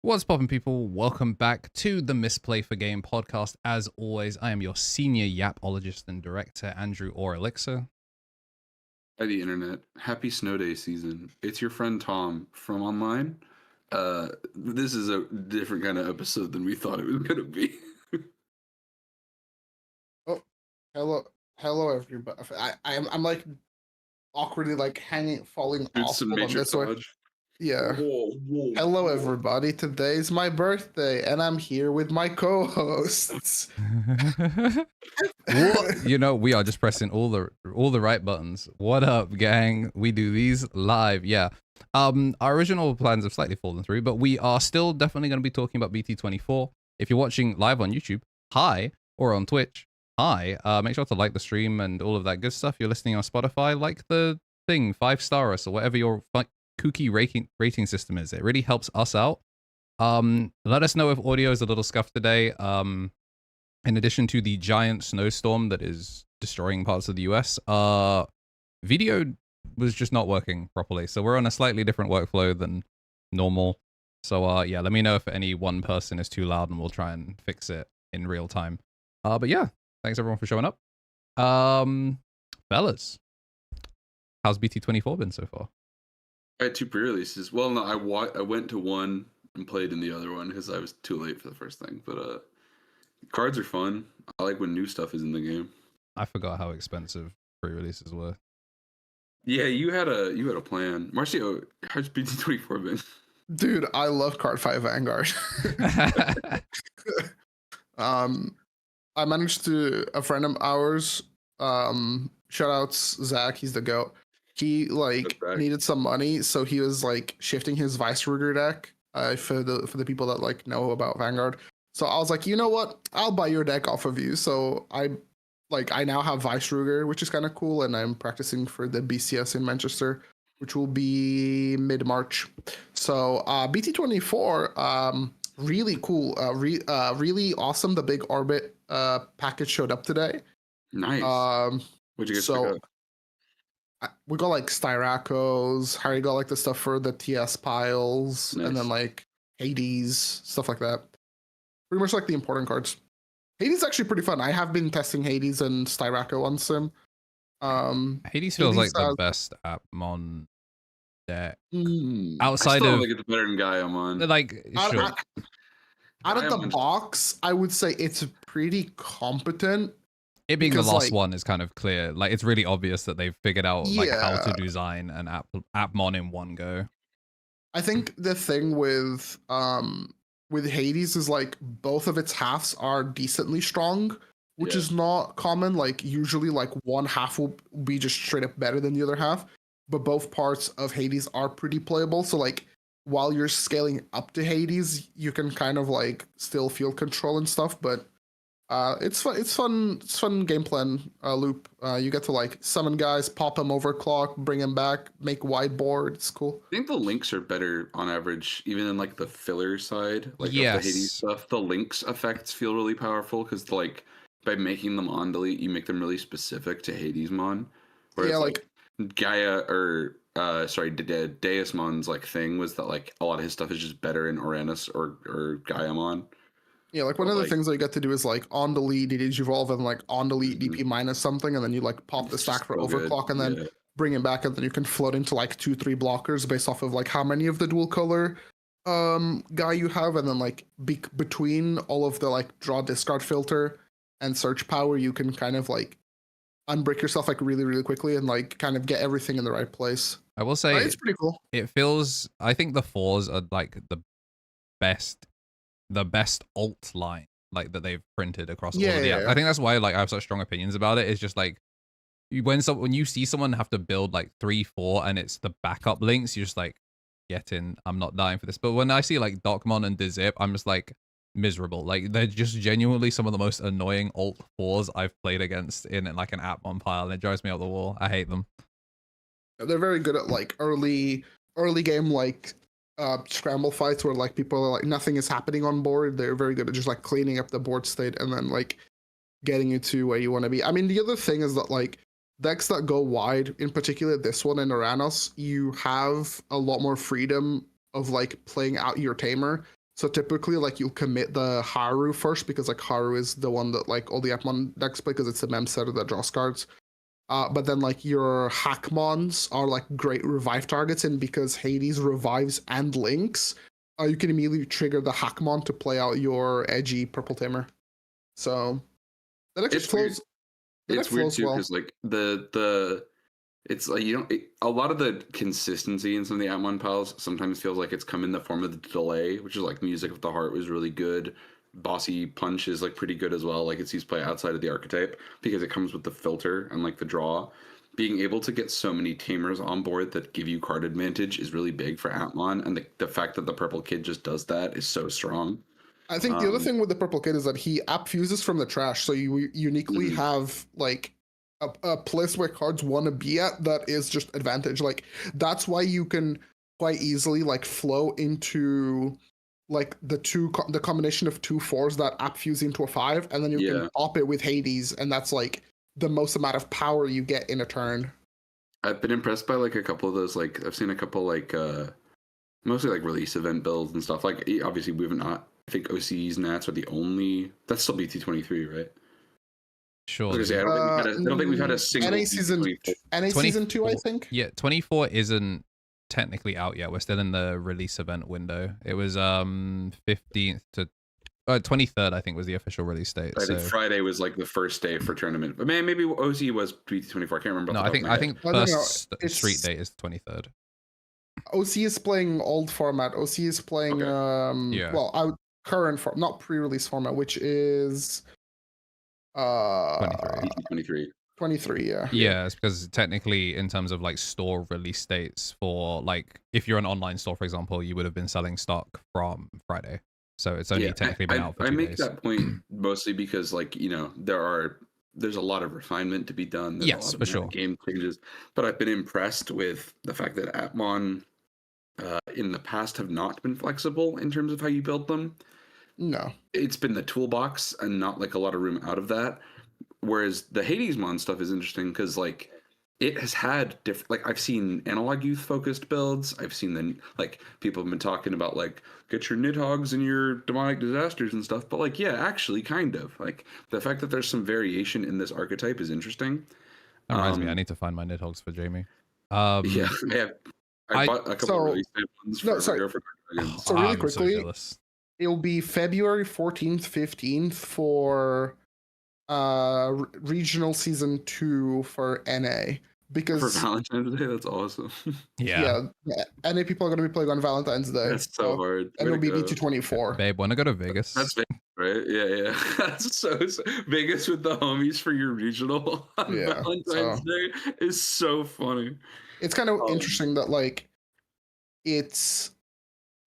What's poppin', people? Welcome back to the Misplay for Game podcast. As always, I am your senior yapologist and director, Andrew KnTElixar. Hi, the internet. Happy snow day season. It's your friend Tom from online. This is a different kind of episode than we thought it was gonna be. Oh, hello, everybody. I'm like awkwardly like falling Dude, off some on major this way. dodge. Yeah. Whoa. Hello, everybody. Today's my birthday, and I'm here with my co-hosts. You know, we are just pressing all the right buttons. What up, gang? We do these live. Yeah. Our original plans have slightly fallen through, but we are still definitely going to be talking about BT24. If you're watching live on YouTube, hi, or on Twitch, hi. Make sure to like the stream and all of that good stuff. If you're listening on Spotify, like the thing, 5-star us or whatever your kooky rating system is. It really helps us out. Let us know if audio is a little scuffed today. In addition to the giant snowstorm that is destroying parts of the US, video was just not working properly. So we're on a slightly different workflow than normal. So yeah, let me know if any one person is too loud and we'll try and fix it in real time. But yeah, thanks everyone for showing up. Fellas, how's BT24 been so far? I had 2 pre-releases. Well, no, I went to one and played in the other one because I was too late for the first thing. But cards are fun. I like when new stuff is in the game. I forgot how expensive pre-releases were. Yeah, you had a plan. Marcio, how's BT24 been? Dude, I love Card 5 Vanguard. I managed to, a friend of ours, shout outs Zach, he's the GOAT. He like needed some money, so he was like shifting his Vice Ruger deck for the people that like know about Vanguard. So I was like, you know what? I'll buy your deck off of you. So I now have Vice Ruger, which is kind of cool, and I'm practicing for the BCS in Manchester, which will be mid-March. So BT24, really cool, really awesome. The big orbit package showed up today. Nice. What'd you guys pick up? We got like Styracos, Harry got like the stuff for the TS piles, nice. And then like Hades, stuff like that. Pretty much like the important cards. Hades is actually pretty fun. I have been testing Hades and Styraco on Sim. Hades feels like the best Appmon deck. Outside I of think it's better than Gaiamon. Like sure. Out of the box, I would say it's pretty competent. It being the last one is kind of clear. Like it's really obvious that they've figured out like how to design an Appmon in one go. I think the thing with Hades is like both of its halves are decently strong, which is not common. Like usually like one half will be just straight up better than the other half, but both parts of Hades are pretty playable. So like while you're scaling up to Hades, you can kind of like still feel control and stuff, but it's fun game plan loop. You get to like summon guys, pop them overclock, bring them back, make wide board. It's cool. I think the links are better on average, even in like the filler side, like of the Hades stuff. The links effects feel really powerful because like by making them on delete, you make them really specific to Hadesmon. Whereas like Gaia or Deusmon's like thing was that like a lot of his stuff is just better in Uranus or Gaiamon. Yeah, like one of the things that you get to do is like on delete Digivolve and like on delete DP minus something, and then you like pop the stack for overclock and then bring it back, and then you can float into like 2-3 blockers based off of like how many of the dual color guy you have, and then like between all of the like draw discard filter and search power, you can kind of like unbrick yourself like really quickly and like kind of get everything in the right place. I will say it's pretty cool. It feels, I think the 4s are like the best alt line like that they've printed across all of the apps. I think that's why like I have such strong opinions about it. It's just like when you see someone have to build like 3-4 and it's the backup links, you're just like, get in, I'm not dying for this. But when I see like Docmon and Dizip, I'm just like miserable. Like they're just genuinely some of the most annoying alt 4s I've played against in like an Appmon pile, and it drives me out the wall. I hate them. They're very good at like early game like scramble fights where like people are like nothing is happening on board. They're very good at just like cleaning up the board state and then like getting you to where you want to be. I mean, the other thing is that like decks that go wide, in particular this one in Uranus, you have a lot more freedom of like playing out your tamer. So typically, like, you'll commit the Haru first because like Haru is the one that like all the Appmon decks play because it's the mem setter that draws cards. But then like your Hackmons are like great revive targets, and because Hades revives and links, you can immediately trigger the Hackmon to play out your edgy purple tamer. So that actually flows. It's weird too because like it's like a lot of the consistency in some of the Atmon piles sometimes feels like it's come in the form of the delay, which is like Music of the Heart was really good. Bossy Punch is like pretty good as well. Like it sees play outside of the archetype because it comes with the filter and like the draw. Being able to get so many tamers on board that give you card advantage is really big for Atmon, and the fact that the purple kid just does that is so strong. I think the other thing with the purple kid is that he app fuses from the trash, so you uniquely have like a place where cards want to be at that is just advantage. Like that's why you can quite easily like flow into like the combination of 2 4s that app fuse into a 5, and then you can pop it with Hades, and that's like the most amount of power you get in a turn. I've been impressed by like a couple of those. Like I've seen a couple like mostly like release event builds and stuff. Like obviously we've not. I think OCE's Nats are the only. That's still BT23, right? Sure. I don't think we've had a single NA season 2, I think. Yeah, 24 isn't technically out yet. We're still in the release event window. It was 15th to 23rd, I think, was the official release date. I think Friday was like the first day for tournament. But man, maybe OCE was BT24. I can't remember. No, I think first street date is 23rd. OCE is playing old format. OCE is playing current form, not pre-release format, which is 23. 23, yeah. Yeah, it's because technically in terms of like store release dates for like if you're an online store, for example, you would have been selling stock from Friday. So it's only technically been out for 2 days. I make that point mostly because like, there's a lot of refinement to be done. There's yes, for sure. Game changes. But I've been impressed with the fact that Atmon in the past have not been flexible in terms of how you build them. No. It's been the toolbox and not like a lot of room out of that. Whereas the Hadesmon stuff is interesting because like it has had different, like I've seen analog youth focused builds. I've seen them like people have been talking about like get your Nidhogg's and your demonic disasters and stuff. But like, yeah, actually kind of like the fact that there's some variation in this archetype is interesting. That reminds me, I need to find my Nidhogg's for Jamie. I bought a couple of really ones for So really quickly, it'll be February 14th, 15th for regional season 2 for NA. Because for Valentine's Day, that's awesome. Yeah, NA people are going to be playing on Valentine's Day. That's so hard. And it'll be BT24. Babe, want to go to Vegas? That's Vegas, right? Yeah. That's so Vegas with the homies for your regional on Valentine's Day is so funny. It's kind of interesting that like it's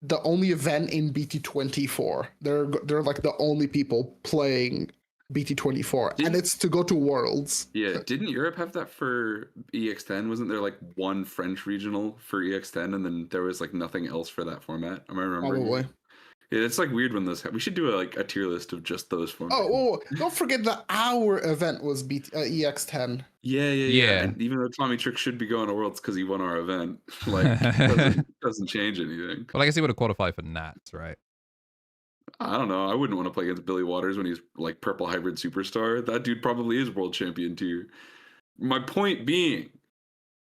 the only event in BT24. They're like the only people playing BT24, and it's to go to Worlds. Yeah, didn't Europe have that for EX10? Wasn't there like one French regional for EX10, and then there was like nothing else for that format? Am I remembering? Probably. Yeah, it's like weird when those. We should do a tier list of just those formats. Oh, don't forget that our event was EX10. Yeah. And even though Tommy Trick should be going to Worlds because he won our event, like doesn't change anything. Well, I guess he would have qualified for Nats, right? I don't know. I wouldn't want to play against Billy Waters when he's like purple hybrid superstar. That dude probably is world champion too. My point being,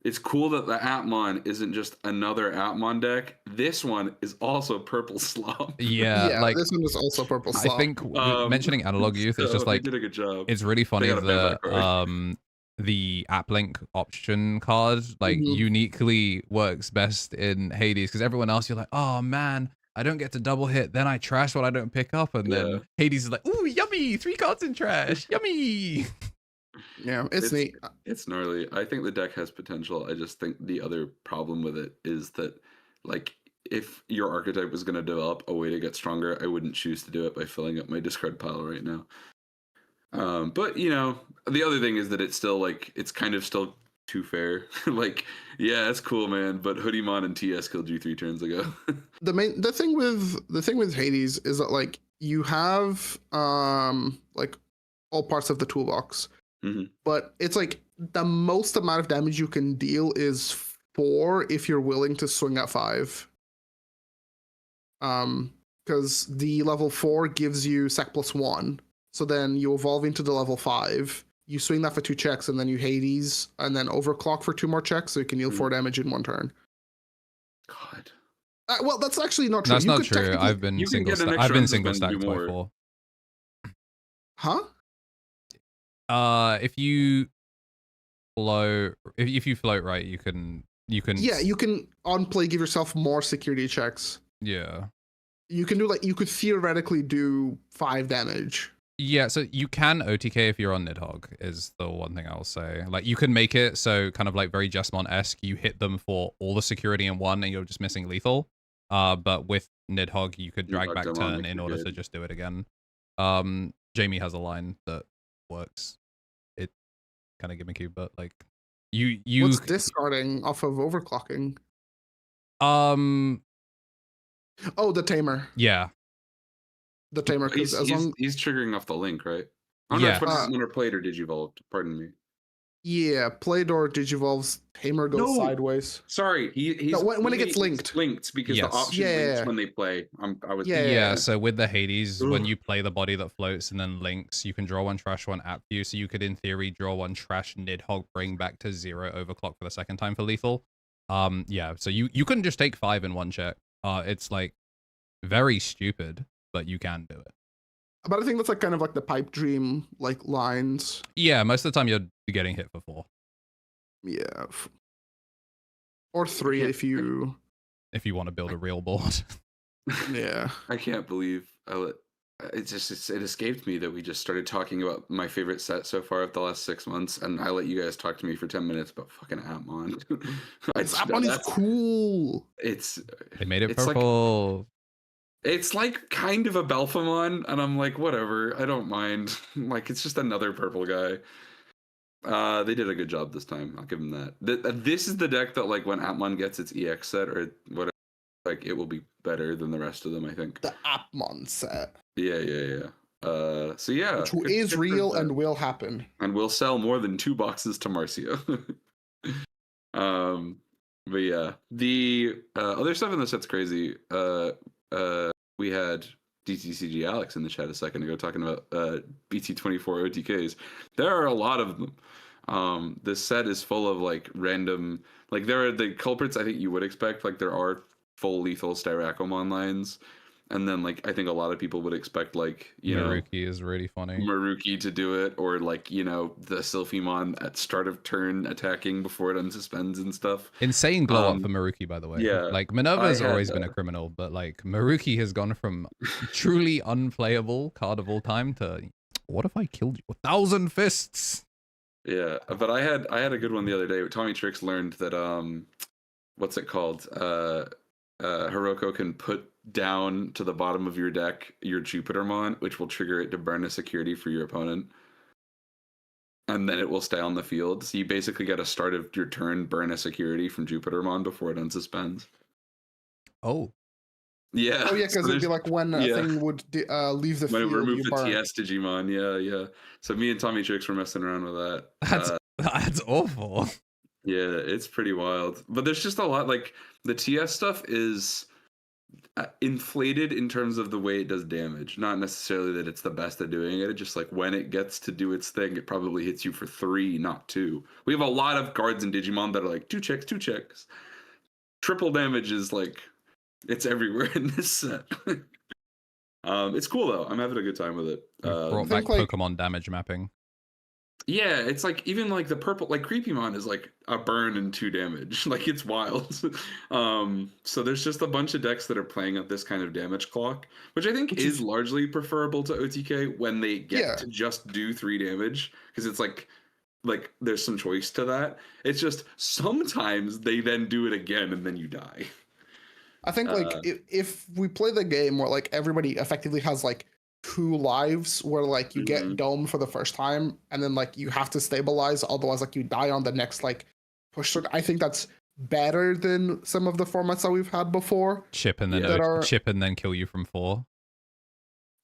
it's cool that the Atmon isn't just another Atmon deck. This one is also purple slop. Yeah, like this one is also purple slop. I think mentioning analog youth is just like did a good job. It's really funny that the app link option card like uniquely works best in Hades because everyone else you're like, oh man, I don't get to double hit, then I trash what I don't pick up, and then Hades is like, ooh, yummy, 3 cards in trash, yummy. Yeah, it's neat. It's gnarly. I think the deck has potential. I just think the other problem with it is that, like, if your archetype was going to develop a way to get stronger, I wouldn't choose to do it by filling up my discard pile right now. But the other thing is that it's still like it's kind of still too fair. Like, yeah, it's cool, man, but Hoodiemon and TS killed you 3 turns ago. The thing with Hades is that like you have like all parts of the toolbox, but it's like the most amount of damage you can deal is 4 if you're willing to swing at 5. because the level 4 gives you sec +1. So then you evolve into the level 5. You swing that for 2 checks, and then you Hades, and then overclock for 2 more checks, so you can deal 4 damage in 1 turn. God. Well, that's actually not true. That's not true. I've been single stack before. Huh? If you float, if you float right, you can. Yeah, you can on play give yourself more security checks. Yeah. You can do you could theoretically do 5 damage. Yeah, so you can OTK if you're on Nidhogg, is the one thing I'll say. Like, you can make it so kind of like very Jessamon-esque, you hit them for all the security in one and you're just missing lethal. But with Nidhogg, you could drag back turn in order to just do it again. Jamie has a line that works. It's kind of gimmicky, but like, you What's discarding off of overclocking? Oh, the Tamer. Yeah. The Tamer, he's triggering off the link, right? Oh, yeah. No, it's when they're played or digivolved. Pardon me. Yeah, played or digivolves. Tamer goes sideways. Sorry, he's when it gets linked because the option links when they play. So with the Hades, when you play the body that floats and then links, you can draw 1 trash, 1 app view. So you could in theory draw 1 trash Nidhogg, bring back to 0 overclock for the 2nd time for lethal. Yeah, so you couldn't just take 5 in 1 check. It's like very stupid, but you can do it. But I think that's like kind of like the pipe dream like lines. Yeah, most of the time you're getting hit for 4. Yeah. Or 3 if you want to build a real board. Yeah. I can't believe it escaped me that we just started talking about my favorite set so far of the last 6 months, and I let you guys talk to me for 10 minutes about fucking Atmon. Atmon is cool. They made it purple. It's like kind of a Belphamon, and I'm like, whatever, I don't mind. Like, it's just another purple guy. They did a good job this time. I'll give them that. This is the deck that, like, when Atmon gets its EX set or whatever, like, it will be better than the rest of them, I think. The Atmon set. Yeah. So yeah, which is real and will happen, and will sell more than 2 boxes to Marcia. But yeah, the other stuff in the set's crazy. We had DTCG Alex in the chat a second ago talking about BT24 OTKs. There are a lot of them. This set is full of like random, like there are the culprits I think you would expect. Like there are full lethal Styrakomon lines. And then, like, I think a lot of people would expect, like, Maruki is really funny. Maruki to do it, or, like, the Sylphimon at start of turn attacking before it unsuspends and stuff. Insane glow up for Maruki, by the way. Yeah. Like, Minerva's always been a criminal, but, like, Maruki has gone from truly unplayable card of all time to, what if I killed you? 1,000 fists! Yeah, but I had a good one the other day. TommyNT learned that, what's it called? Hiroko can put down to the bottom of your deck your Jupitermon, which will trigger it to burn a security for your opponent, and then it will stay on the field. So you basically get a start of your turn burn a security from Jupitermon before it unsuspends. Oh yeah, because it'd be like when a thing would leave the field, when it removed the TS Digimon. Yeah. So me and TommyNT were messing around with that. That's awful. Yeah, it's pretty wild. But there's just a lot, like, the TS stuff is inflated in terms of the way it does damage. Not necessarily that it's the best at doing it. It's just like when it gets to do its thing, it probably hits you for 3, not 2. We have a lot of cards in Digimon that are like 2 checks. Triple damage is like, it's everywhere in this set. It's cool though. I'm having a good time with it. Brought back Pokemon damage mapping. Yeah, it's like even like the purple, like Creepymon is like a burn and 2 damage. Like it's wild. So there's just a bunch of decks that are playing at this kind of damage clock, which I think is largely preferable to OTK when they get to just do 3 damage, because it's like there's some choice to that. It's just sometimes they then do it again and then you die. I think like if we play the game where like everybody effectively has like 2 lives, where like you get dome for the first time and then like you have to stabilize, otherwise like you die on the next like push. I think that's better than some of the formats that we've had before. Chip and then chip and then kill you from 4.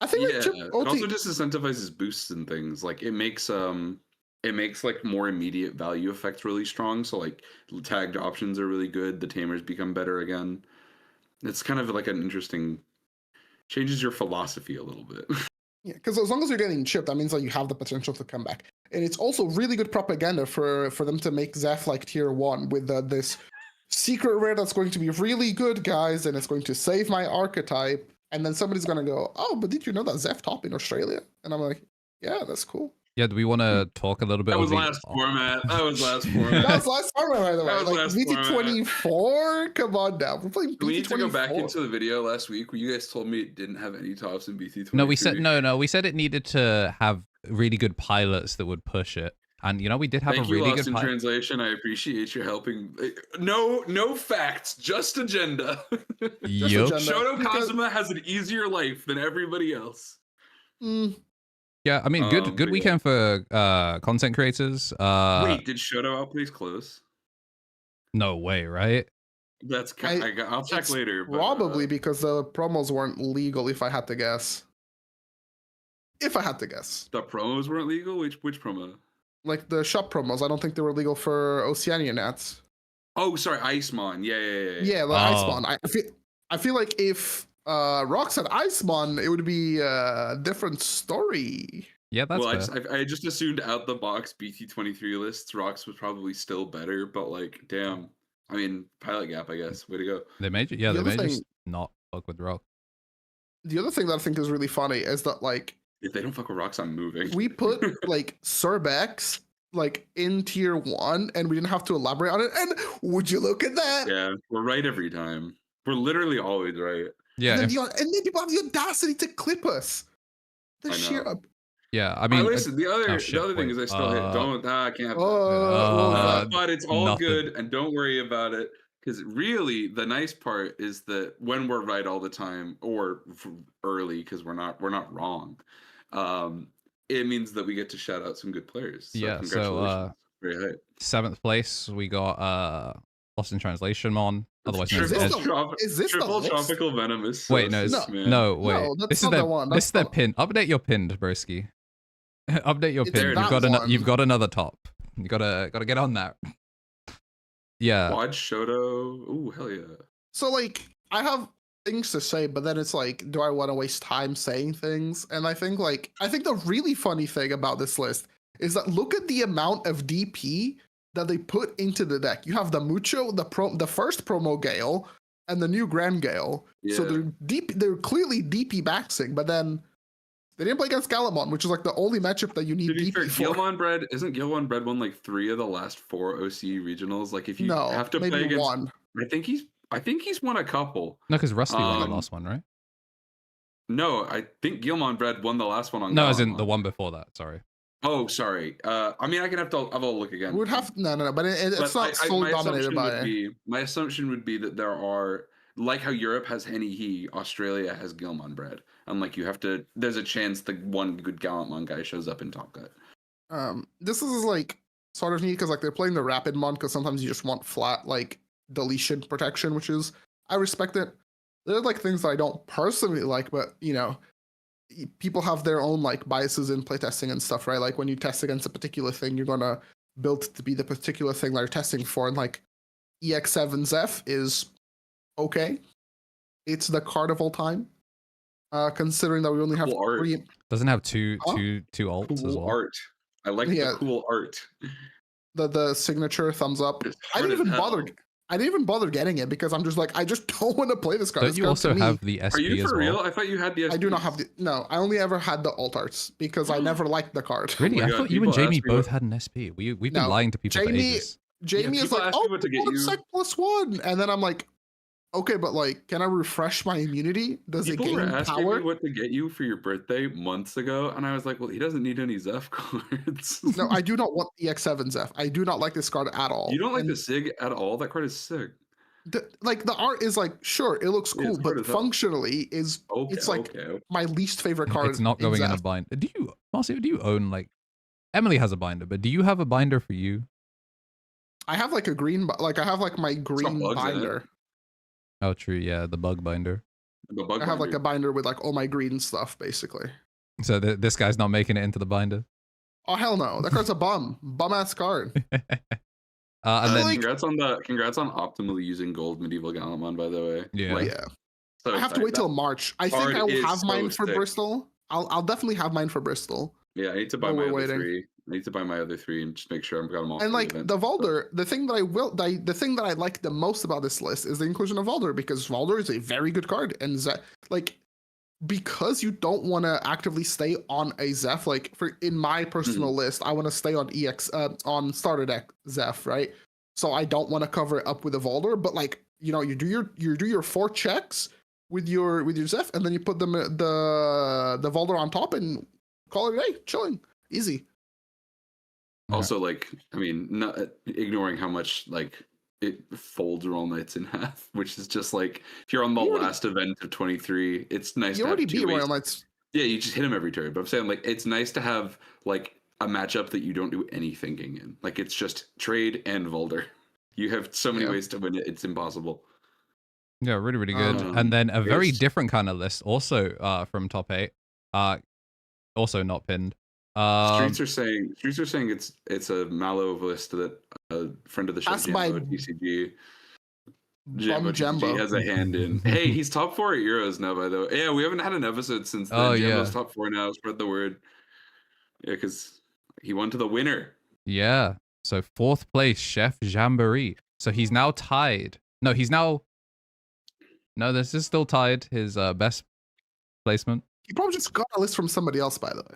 I think it also disincentivizes boosts and things. Like it makes like more immediate value effects really strong. So like tagged options are really good. The tamers become better again. It's kind of like an interesting changes your philosophy a little bit. Yeah, because as long as you're getting chipped, that means that you have the potential to come back. And it's also really good propaganda for them to make Zeph like tier 1 with this secret rare that's going to be really good, guys, and it's going to save my archetype. And then somebody's going to go, oh, but did you know that Zeph top in Australia? And I'm like, yeah, that's cool. Yeah, do we want to talk a little bit? That was last format. That was last format. That was last format, by the way. Like BT24? Come on now. We're playing BT24. We need to go back into the video last week where you guys told me it didn't have any tops in BT23. No, we said no. We said it needed to have really good pilots that would push it. And you know, we did have a really good pilot. Translation. I appreciate you helping. No facts, just agenda. Yup. Shoto Kazuma has an easier life than everybody else. Yeah, I mean, good weekend for content creators. Wait, did Shoto outplace close? No way, right? That's I'll check later. Probably because the promos weren't legal. If I had to guess. The promos weren't legal. Which promo? Like the shop promos. I don't think they were legal for Oceania nats. Oh, sorry, Icemon. Yeah. Yeah, the Icemon. I feel like if Rox had Icemon, it would be a different story. Yeah, that's fair. I just assumed out the box BT23 lists, Rox was probably still better, but like, damn. I mean, pilot gap, I guess. Way to go. They made you. Yeah, they made just not fuck with Rox. The other thing that I think is really funny is that like, if they don't fuck with Rox, I'm moving. We put like Cerbex like in tier 1, and we didn't have to elaborate on it. And would you look at that? Yeah, we're right every time. We're literally always right. Yeah, and then people have the audacity to clip us. Yeah, I mean, listen. The other thing is I still hit. I can't. But it's all good, and don't worry about it. Because really, the nice part is that when we're right all the time, or early, because we're not wrong, it means that we get to shout out some good players. So yeah. congratulations. Very hype. 7th place, we got Lost in Translation Mon. Otherwise known is this Triple Tropical Venomous? Wait, no, wait. No, this is their one. This is their pin. Update your pinned, broski. Update your pin. You've got another top. You gotta get on that. Yeah. Quad Shoto. Ooh, hell yeah. So like, I have things to say, but then it's like, do I want to waste time saying things? And I think the really funny thing about this list is that look at the amount of DP that they put into the deck. You have the Mucho, the first promo Gale, and the new Grand Gale. Yeah. So they're clearly DP maxing, but then they didn't play against Galamon, which is like the only matchup that you need DP for. Isn't Gilmon Bread won like 3 of the last 4 OCE regionals? Like if you have to play against one. I think he's won a couple. No, because Rusty won the last one, right? No, I think Gilmon Bread won the last one on. No, as in the one before that. Sorry. Oh, sorry. I mean, I can have a look again. Would have but it's not solely dominated by it. My assumption would be that there are, like how Europe has Henny He, Australia has Gilmon Bread. And like there's a chance the one good Gallantmon guy shows up in Top Cut. This is like sort of neat because like they're playing the Rapid Mon because sometimes you just want flat like deletion protection, which is, I respect it. There are like things that I don't personally like, but you know, people have their own like biases in playtesting and stuff, right? Like when you test against a particular thing, you're gonna build to be the particular thing that you're testing for, and like EX7 Zeph is okay. It's the card of all time. Considering that we only have cool 3. Art. Doesn't have two alts cool as well. Art. I like the cool art. The signature thumbs up. I didn't even bother getting it because I'm just like, I just don't want to play this card. Don't you also have the SP as well? Are you for real? I thought you had the SP. I do not have no, I only ever had the alt arts because I never liked the card. Really? I thought you and Jamie both had an SP. We've been lying to people for ages. Jamie is like, oh, sec +1. And then I'm like, okay, but like, can I refresh my immunity? Does it gain power? People were asking me what to get you for your birthday months ago, and I was like, well, he doesn't need any Zeph cards. No, I do not want the X7 Zeph. I do not like this card at all. You don't like the Sig at all? That card is sick. The art is like, sure, it looks cool, but functionally it's like my least favorite card. It's not going in a binder. Do you own like, Emily has a binder, but do you have a binder for you? I have like a green, I have like my green binder. Oh, true. Yeah, the bug binder. I have like a binder with like all my green stuff, basically. So this guy's not making it into the binder. Oh hell no! That card's a bum ass card. And then congrats on optimally using gold medieval Gallantmon, by the way. Yeah. So I have to wait till March. I think I will have mine for Bristol. I'll definitely have mine for Bristol. Yeah, I need to buy my other three. I need to buy my other three and just make sure I've got them all. And like the Valder, the thing that I like the most about this list is the inclusion of Valder, because Valder is a very good card, and like, because you don't want to actively stay on a Zeph, like in my personal list, I want to stay on on starter deck Zeph, right? So I don't want to cover it up with a Valder, but like, you know, you do your 4 checks with your Zeph, and then you put the Valder on top and call it a day, chilling, easy. Also, like, I mean, not ignoring how much like it folds Royal Knights in half, which is just like, if you're on the last event of 23, it's nice. You already beat Royal Knights. Yeah, you just hit him every turn. But I'm saying, like, it's nice to have like a matchup that you don't do any thinking in. Like, it's just trade and Valder. You have so many ways to win it. It's impossible. Yeah, really, really good. And then a very different kind of list, also from top 8. Also not pinned. Streets are saying it's a Mallow list that a friend of the show, Jambo TCG. Jambo has a hand in. Hey, he's top 4 at Euros now, by the way. Yeah, we haven't had an episode since then. Jambo's top 4 now. Spread the word. Yeah, because he won to the winner. Yeah. So 4th place, Chef Jamboree. So he's now tied. No, this is still tied. His best placement. He probably just got a list from somebody else, by the way.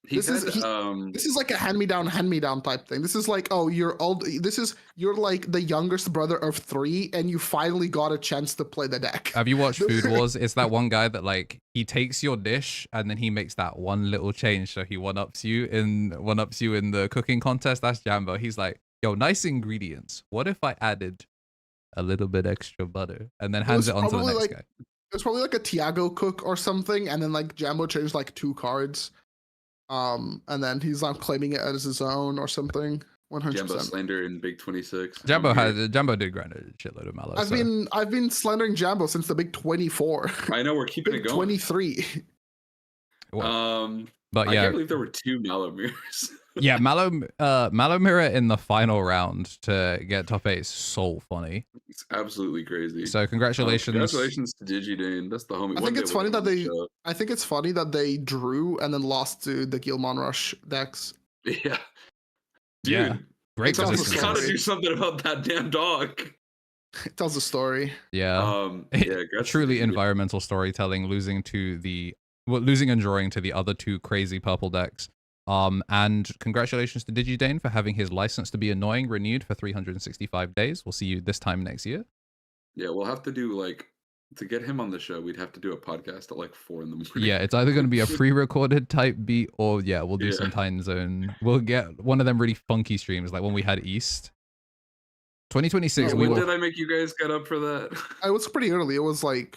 This is like a hand-me-down type thing. This is like, oh, you're like the youngest brother of 3, and you finally got a chance to play the deck. Have you watched Food Wars? It's that one guy that, like, he takes your dish and then he makes that one little change, so he one-ups you in the cooking contest. That's Jambo. He's like, yo, nice ingredients. What if I added a little bit extra butter, and then hands it on to the next guy? It's probably like a Tiago cook or something, and then like Jambo changed like 2 cards. And then he's not claiming it as his own or something. 100%. Jambo slander in Big 26. Jambo did grind a shitload of Mallow. I've been slandering Jambo since the Big 24. I know, we're keeping it going. 23. But yeah, I can't believe there were 2 Mallow mirrors. Yeah, Mallow mirror in the final round to get top 8 is so funny. It's absolutely crazy. So congratulations. Congratulations to DigiDane. That's the homie. I think it's funny that they drew and then lost to the Gilmon Rush decks. Yeah. Dude, yeah. Great. Gotta do something about that damn dog. It tells a story. Yeah. Truly environmental storytelling, losing and drawing to the other 2 crazy purple decks. And congratulations to DigiDane for having his license to be annoying renewed for 365 days. We'll see you this time next year. Yeah, we'll have to do to get him on the show, we'd have to do a podcast at 4 in the morning. Yeah, it's either going to be a pre-recorded type beat or we'll do some time zone. We'll get one of them really funky streams like when we had East. 2026. When did I make you guys get up for that? I was pretty early. It was 10.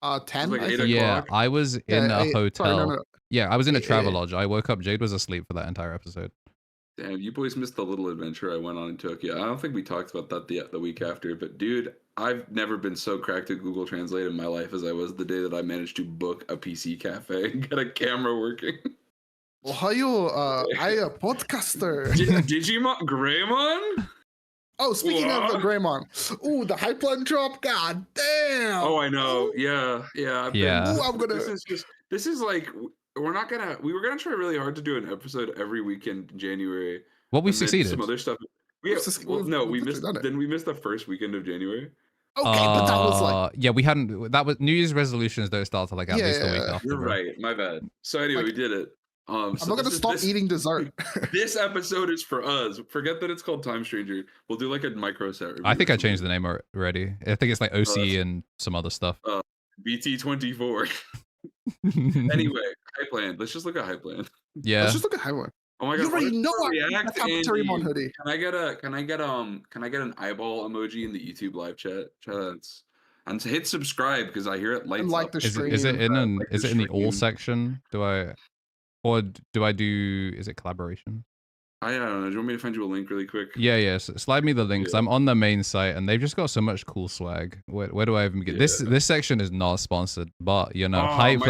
Yeah, I was in a hotel. Sorry, no. Yeah, I was in a travel lodge. I woke up. Jade was asleep for that entire episode. Damn, you boys missed the little adventure I went on in Tokyo. I don't think we talked about that the week after, but dude, I've never been so cracked at Google Translate in my life as I was the day that I managed to book a PC cafe and get a camera working. Ohio, I a podcaster. Digimon Greymon? Oh, speaking of the Greymon. Ooh, the Hyplan drop. God damn. Oh, I know. Yeah. Ooh, This is like, we were gonna try really hard to do an episode every weekend in January. Well, we succeeded. Some other stuff. We missed the first weekend of January. Okay, but that was we hadn't. That was New Year's resolutions don't start till at least a week after. You're right. My bad. So anyway, we did it. I'm not gonna stop eating dessert. This episode is for us. Forget that it's called Time Stranger. We'll do a micro set review. I think I changed the name already. I think it's OCE and some other stuff. BT24. Anyway, Hypland. Let's just look at Hypland. Yeah. Let's just look at Hypland. Oh my god! You already know I hoodie. Can I get an eyeball emoji in the YouTube live chat? And hit subscribe because I hear it lights up. The stream. Is it in the all section? Is it collaboration? I don't know. Do you want me to find you a link really quick? Yeah. Slide me the links. I'm on the main site, and they've just got so much cool swag. Where do I even get this? This section is not sponsored, but Hype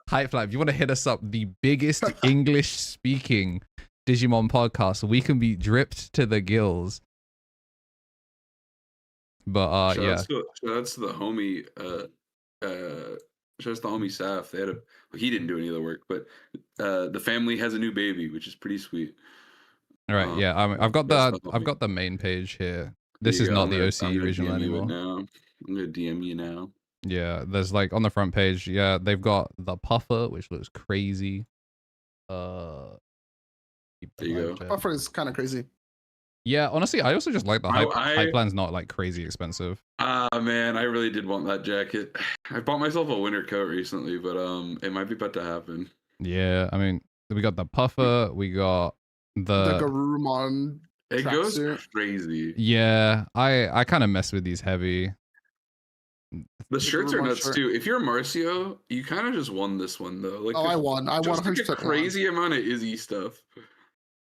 Flag. If you want to hit us up, the biggest English-speaking Digimon podcast, we can be dripped to the gills. But Shout out to the homie shout out to the homie Saf. They had a he didn't do any of the work, but the family has a new baby, which is pretty sweet. All right, yeah, I've got the main page here. This is not the OCE regional anymore. I'm gonna DM you now. Yeah, there's like on the front page. Yeah, they've got the puffer, which looks crazy. There you go. Puffer is kind of crazy. Yeah, honestly, I also just like the hype plan's not like crazy expensive. Man, I really did want that jacket. I bought myself a winter coat recently, but it might be about to happen. Yeah, I mean, we got the puffer, we got the Garurumon. It goes crazy. Yeah, I kind of mess with these heavy. The shirts are nuts too. If you're Marcio, you kind of just won this one though. Like, I won. I won. Like a crazy amount of Izzy stuff.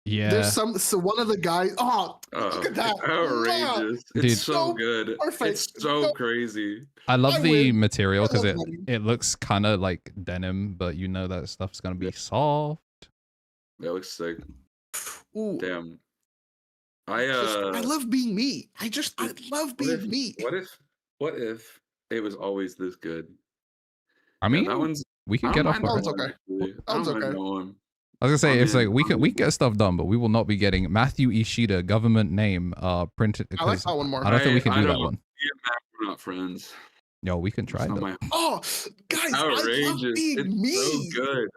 Yeah. There's so one of the guys. Look at that! Outrageous! Dude, it's so good. Perfect. It's so crazy. I love the material because it looks kind of like denim, but you know that stuff's gonna be soft. That looks sick. Ooh. Damn. I love being me. I love being me. What if it was always this good? I mean, that we can get off. That okay. That's okay. I was gonna say it's like we can get stuff done, but we will not be getting Matthew Ishida government name printed. I like that one more. I don't think we can do that one. We're not friends. Yo, we can try that. Guys, outrageous! I love being it's me. So good.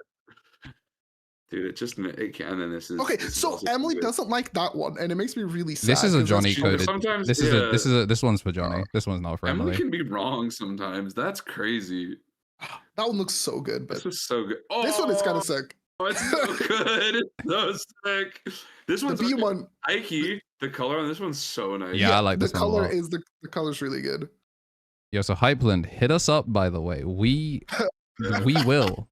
Dude, it can, and then this is okay. So Emily doesn't like that one, and it makes me really sad. This is a Johnny coded. Sometimes this one's for Johnny. This one's not for Emily. Emily can be wrong sometimes. That's crazy. That one looks so good. But this was so good. This one is kind of sick. Oh, it's so good. It's so sick. This one's one. Ikey. The color on this one's so nice. Yeah, I like this one a lot. The color's really good. Yo, so Hypeland, hit us up. By the way, we will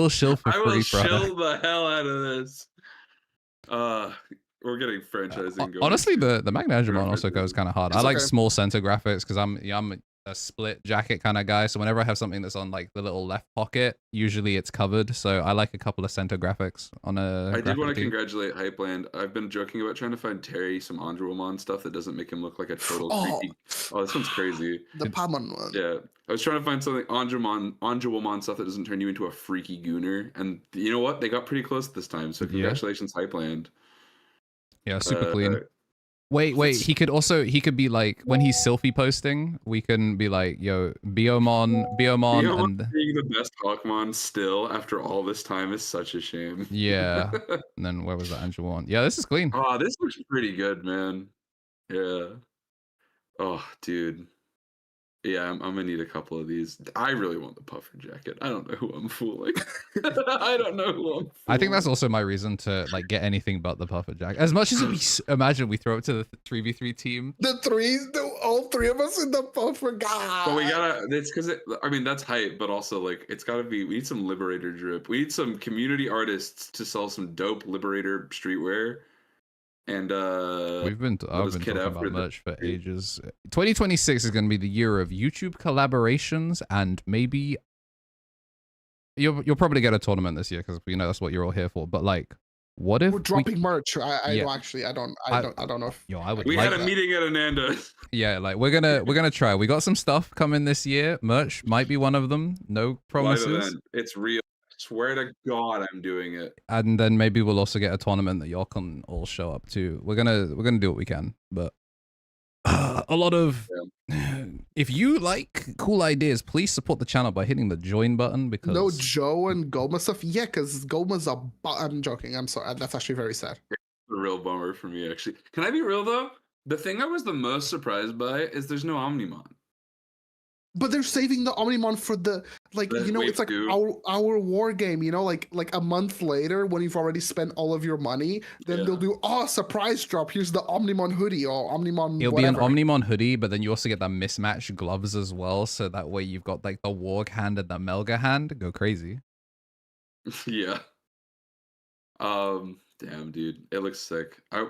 shill for free. I will shill the hell out of this. We're getting franchising going. Honestly, the Digimon also goes kind of hard. I like small center graphics because I'm a split jacket kind of guy. So whenever I have something that's on like the little left pocket, usually it's covered. So I like a couple of center graphics on a. I did want to congratulate Hypeland. I've been joking about trying to find Terry some Andromon stuff that doesn't make him look like a total creepy. Oh, this one's crazy. The Pamon one. Yeah, I was trying to find something Andromon stuff that doesn't turn you into a freaky gooner, and you know what? They got pretty close this time. So congratulations, Hypeland. Yeah, super clean. Wait, he could be like, when he's selfie posting, we can be like, yo, Biomon and being the best Hawkmon still after all this time is such a shame. Yeah. And then where was that Angel one? Yeah, this is clean. Oh, this looks pretty good, man. Yeah. Oh, dude. Yeah, I'm gonna need a couple of these. I really want the puffer jacket. I don't know who I'm fooling. I don't know who I'm fooling. I think that's also my reason to like get anything but the puffer jacket. As much as we imagine we throw it to the 3v3 team. All three of us in the puffer guy. But we gotta. It's because I mean that's hype, but also like it's gotta be. We need some Liberator drip. We need some community artists to sell some dope Liberator streetwear. And I've been talking about merch for ages. 2026 is going to be the year of YouTube collaborations, and maybe you'll probably get a tournament this year because that's what you're all here for. But like, what if we're dropping merch? I don't know if we had a meeting at Ananda. Yeah, like we're gonna try. We got some stuff coming this year. Merch might be one of them. No promises. It's real. Swear to God, I'm doing it. And then maybe we'll also get a tournament that y'all can all show up to. We're gonna do what we can, but a lot of if you like cool ideas, please support the channel by hitting the join button. Because no Joe and Goma stuff, because Goma's I'm joking. I'm sorry. That's actually very sad. It's a real bummer for me, actually. Can I be real though? The thing I was the most surprised by is there's no Omnimon. But they're saving the Omnimon for it's like our war game, like a month later when you've already spent all of your money, then they'll do surprise drop. Here's the Omnimon hoodie or Omnimon. It'll be an Omnimon hoodie, but then you also get the mismatched gloves as well, so that way you've got like the Warg hand and the Melga hand. Go crazy. Yeah. Damn, dude, it looks sick. I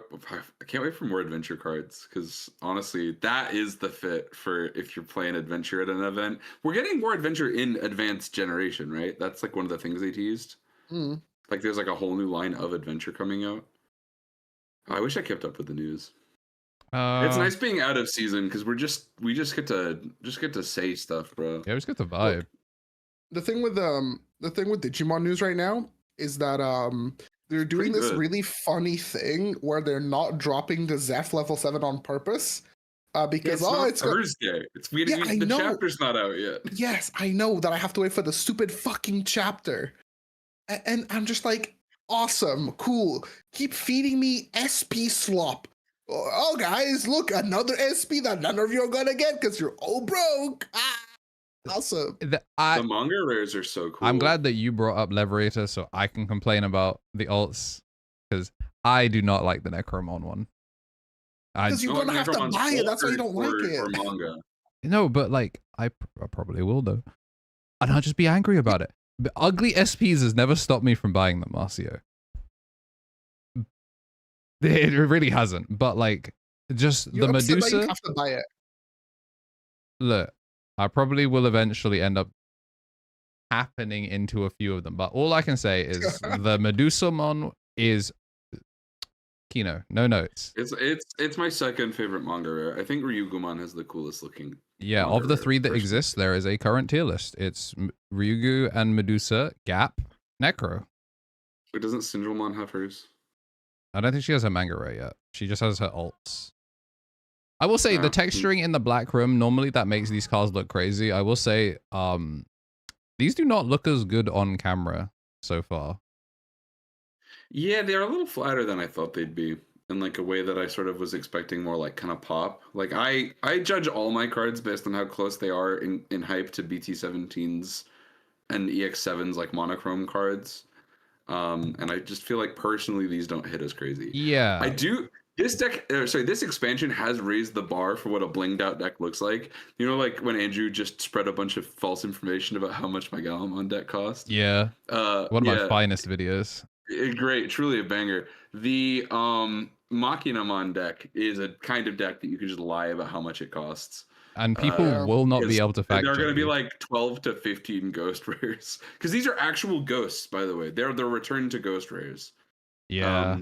can't wait for more adventure cards because honestly, that is the fit for if you're playing adventure at an event. We're getting more adventure in advanced generation, right? That's like one of the things they teased. Like there's like a whole new line of adventure coming out. I wish I kept up with the news. It's nice being out of season because we just get to say stuff, bro. Yeah, we just get to vibe. Look, the thing with Digimon news right now is that they're doing this really funny thing where they're not dropping the Zeph level 7 on purpose. Because it's Thursday. The chapter's not out yet. Yes, I know that I have to wait for the stupid fucking chapter. And I'm just like, awesome, cool. Keep feeding me SP slop. Oh, guys, look, another SP that none of you are gonna get because you're all broke. Awesome. The manga rares are so cool. I'm glad that you brought up Leverator so I can complain about the alts, because I do not like the Necromon one. Because you're gonna have to buy it. That's why you don't like it. Or manga. No, but like I probably will though, and I'll just be angry about it. The ugly SPs has never stopped me from buying them, Marcio. It really hasn't. But like, just the Medusa. You have to buy it. Look, I probably will eventually end up happening into a few of them. But all I can say is the Medusomon is Kino. No notes. It's my second favorite manga rare. I think Ryugumon has the coolest looking. Yeah, of the three that exist, there is a current tier list. It's Ryugu and Medusa, Gap, Necro. Wait, doesn't Syndromon have hers? I don't think she has her manga rare yet. She just has her alts. I will say the texturing in the Black Room, normally that makes these cars look crazy. I will say these do not look as good on camera so far. Yeah, they're a little flatter than I thought they'd be, in like a way that I sort of was expecting more like kind of pop. Like I judge all my cards based on how close they are in hype to BT17s and EX7s like monochrome cards. And I just feel like personally these don't hit as crazy. Yeah. I do. This deck, this expansion has raised the bar for what a blinged out deck looks like. You know, like when Andrew just spread a bunch of false information about how much my Galamon deck cost. Yeah. One of my finest videos. Great, truly a banger. The Machinamon deck is a kind of deck that you can just lie about how much it costs. And people will not be able to fact check. They're going to be like 12 to 15 ghost rares. Because these are actual ghosts, by the way. They're the return to ghost rares. Yeah.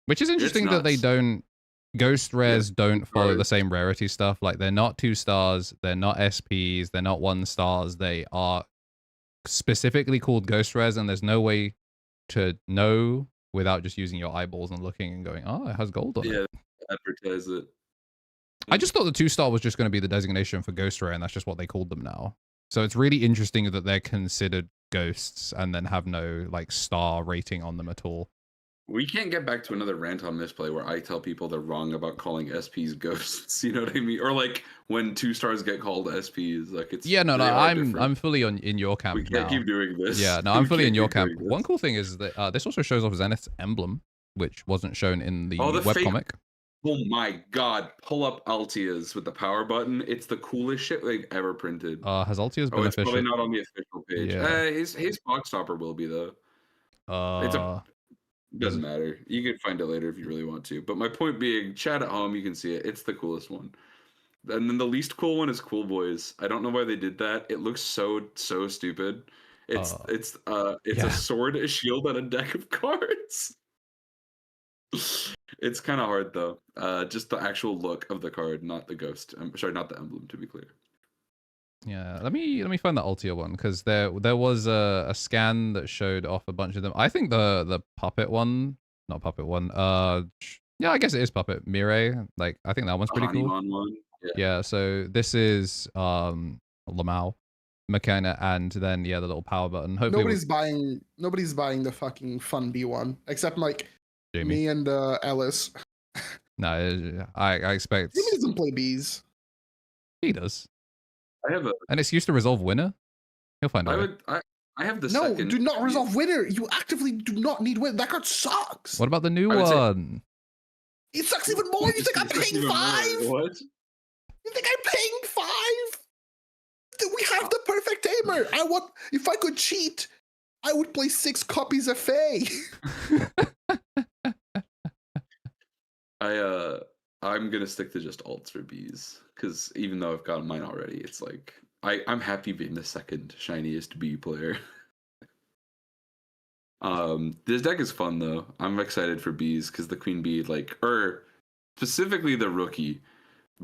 Which is interesting that they don't... Ghost rares don't follow the same rarity stuff. Like, they're not 2 stars. They're not SPs. They're not 1 stars. They are specifically called ghost rares, and there's no way to know without just using your eyeballs and looking and going, oh, it has gold on it. Yeah, advertise it. I just thought the 2-star was just going to be the designation for ghost rare, and that's just what they called them now. So it's really interesting that they're considered ghosts and then have no like star rating on them at all. We can't get back to another rant on Misplay where I tell people they're wrong about calling SPs ghosts. You know what I mean? Or like when 2 stars get called SPs, like it's I'm fully in your camp. We can't keep doing this. Yeah, no, I'm fully in your camp. One cool thing is that this also shows off Zenith's emblem, which wasn't shown in the webcomic. Oh my god, pull up Altia's with the power button. It's the coolest shit they've ever printed. Has Altia's been official? It's probably not on the official page. Yeah. His box topper will be though. Doesn't matter. You can find it later if you really want to. But my point being, chat at home, you can see it. It's the coolest one. And then the least cool one is Cool Boys. I don't know why they did that. It looks so stupid. It's a sword, a shield, and a deck of cards. It's kind of hard though. Just the actual look of the card, not the ghost. I'm sorry, not the emblem, to be clear. Yeah, let me find the Altia one, because there was a scan that showed off a bunch of them. I think the puppet one, not puppet one. Yeah, I guess it is puppet Mirai. Like I think that one's pretty cool. One. Yeah. So this is Lamau, Mechana, and then the little power button. Hopefully nobody's buying the fucking Fun B one except like Jamie. Me and Ellis. No, I expect. Jamie doesn't play bees. He does. I have an excuse to resolve winner. He'll find out. I have the second. No, do not resolve winner. You actively do not need winner. That card sucks. What about the new one? It sucks even more. You think I'm paying 5? What? You think I'm paying 5? We have the perfect tamer. If I could cheat, I would play 6 copies of Faye. I'm gonna stick to just alts for bees, because even though I've got mine already, it's like I'm happy being the second shiniest bee player. This deck is fun though. I'm excited for bees because the queen bee specifically the rookie.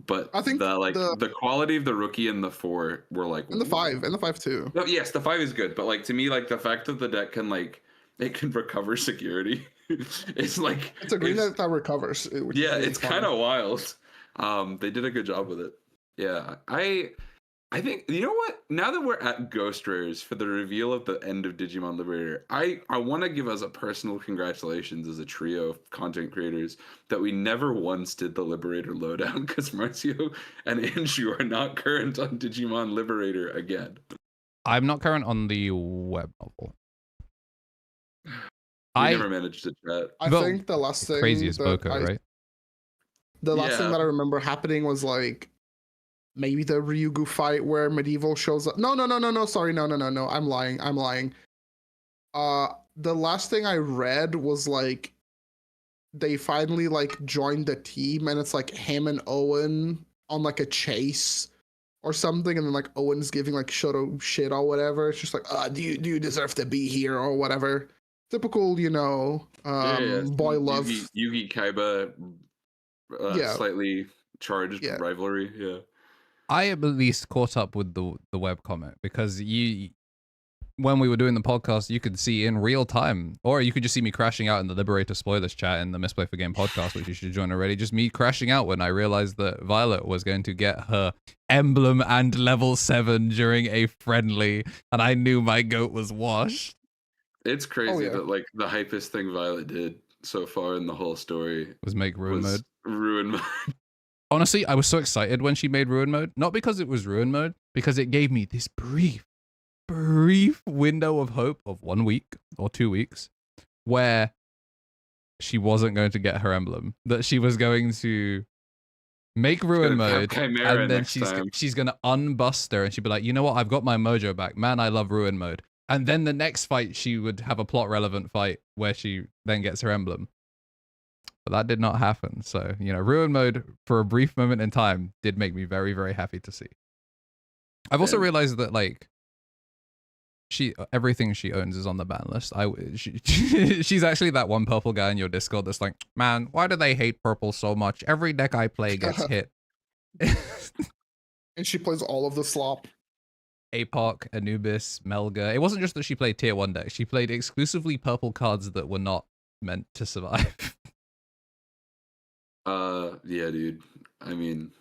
But I think the quality of the rookie and the 4 were like, and the 5 too. No, yes, the 5 is good, but like to me, like the fact that the deck can like it can recover security, it's like it's a green deck that recovers. Yeah, it's kind of wild. They did a good job with it. Yeah, I think, you know what? Now that we're at Ghost Rares for the reveal of the end of Digimon Liberator, I want to give us a personal congratulations as a trio of content creators that we never once did the Liberator lowdown, because Marcio and Andrew are not current on Digimon Liberator again. I'm not current on the web novel. I never managed to chat. I think the last thing craziest Boko, right? The last thing that I remember happening was like maybe the Ryugu fight where Medieval shows up. No. Sorry, no. I'm lying. The last thing I read was like they finally like joined the team, and it's like him and Owen on like a chase or something, and then like Owen's giving like Shoto shit or whatever. It's just like, do you deserve to be here or whatever. Typical, you know, boy love. Yugi Kaiba, slightly charged rivalry. Yeah. I at least caught up with the web comment because when we were doing the podcast, you could see in real time, or you could just see me crashing out in the Liberator spoilers chat in the Misplay for Game podcast, which you should join already. Just me crashing out when I realized that Violet was going to get her emblem and level 7 during a friendly, and I knew my goat was washed. It's crazy that like the hypest thing Violet did so far in the whole story was make ruin mode. Ruin mode. Honestly, I was so excited when she made ruin mode, not because it was ruin mode, because it gave me this brief window of hope of 1 week or 2 weeks where she wasn't going to get her emblem, that she was going to make ruin mode, and then she's going to unbust her, and she'd be like, you know what, I've got my mojo back, man, I love ruin mode. And then the next fight, she would have a plot relevant fight where she then gets her emblem. But that did not happen. So, you know, ruin mode for a brief moment in time did make me very, very happy to see. I've also realized that like everything she owns is on the ban list. She's actually that one purple guy in your Discord that's like, man, why do they hate purple so much? Every deck I play gets hit. And she plays all of the slop. APOC, Anubis, Melga. It wasn't just that she played tier 1 decks. She played exclusively purple cards that were not meant to survive. Yeah, dude. I mean,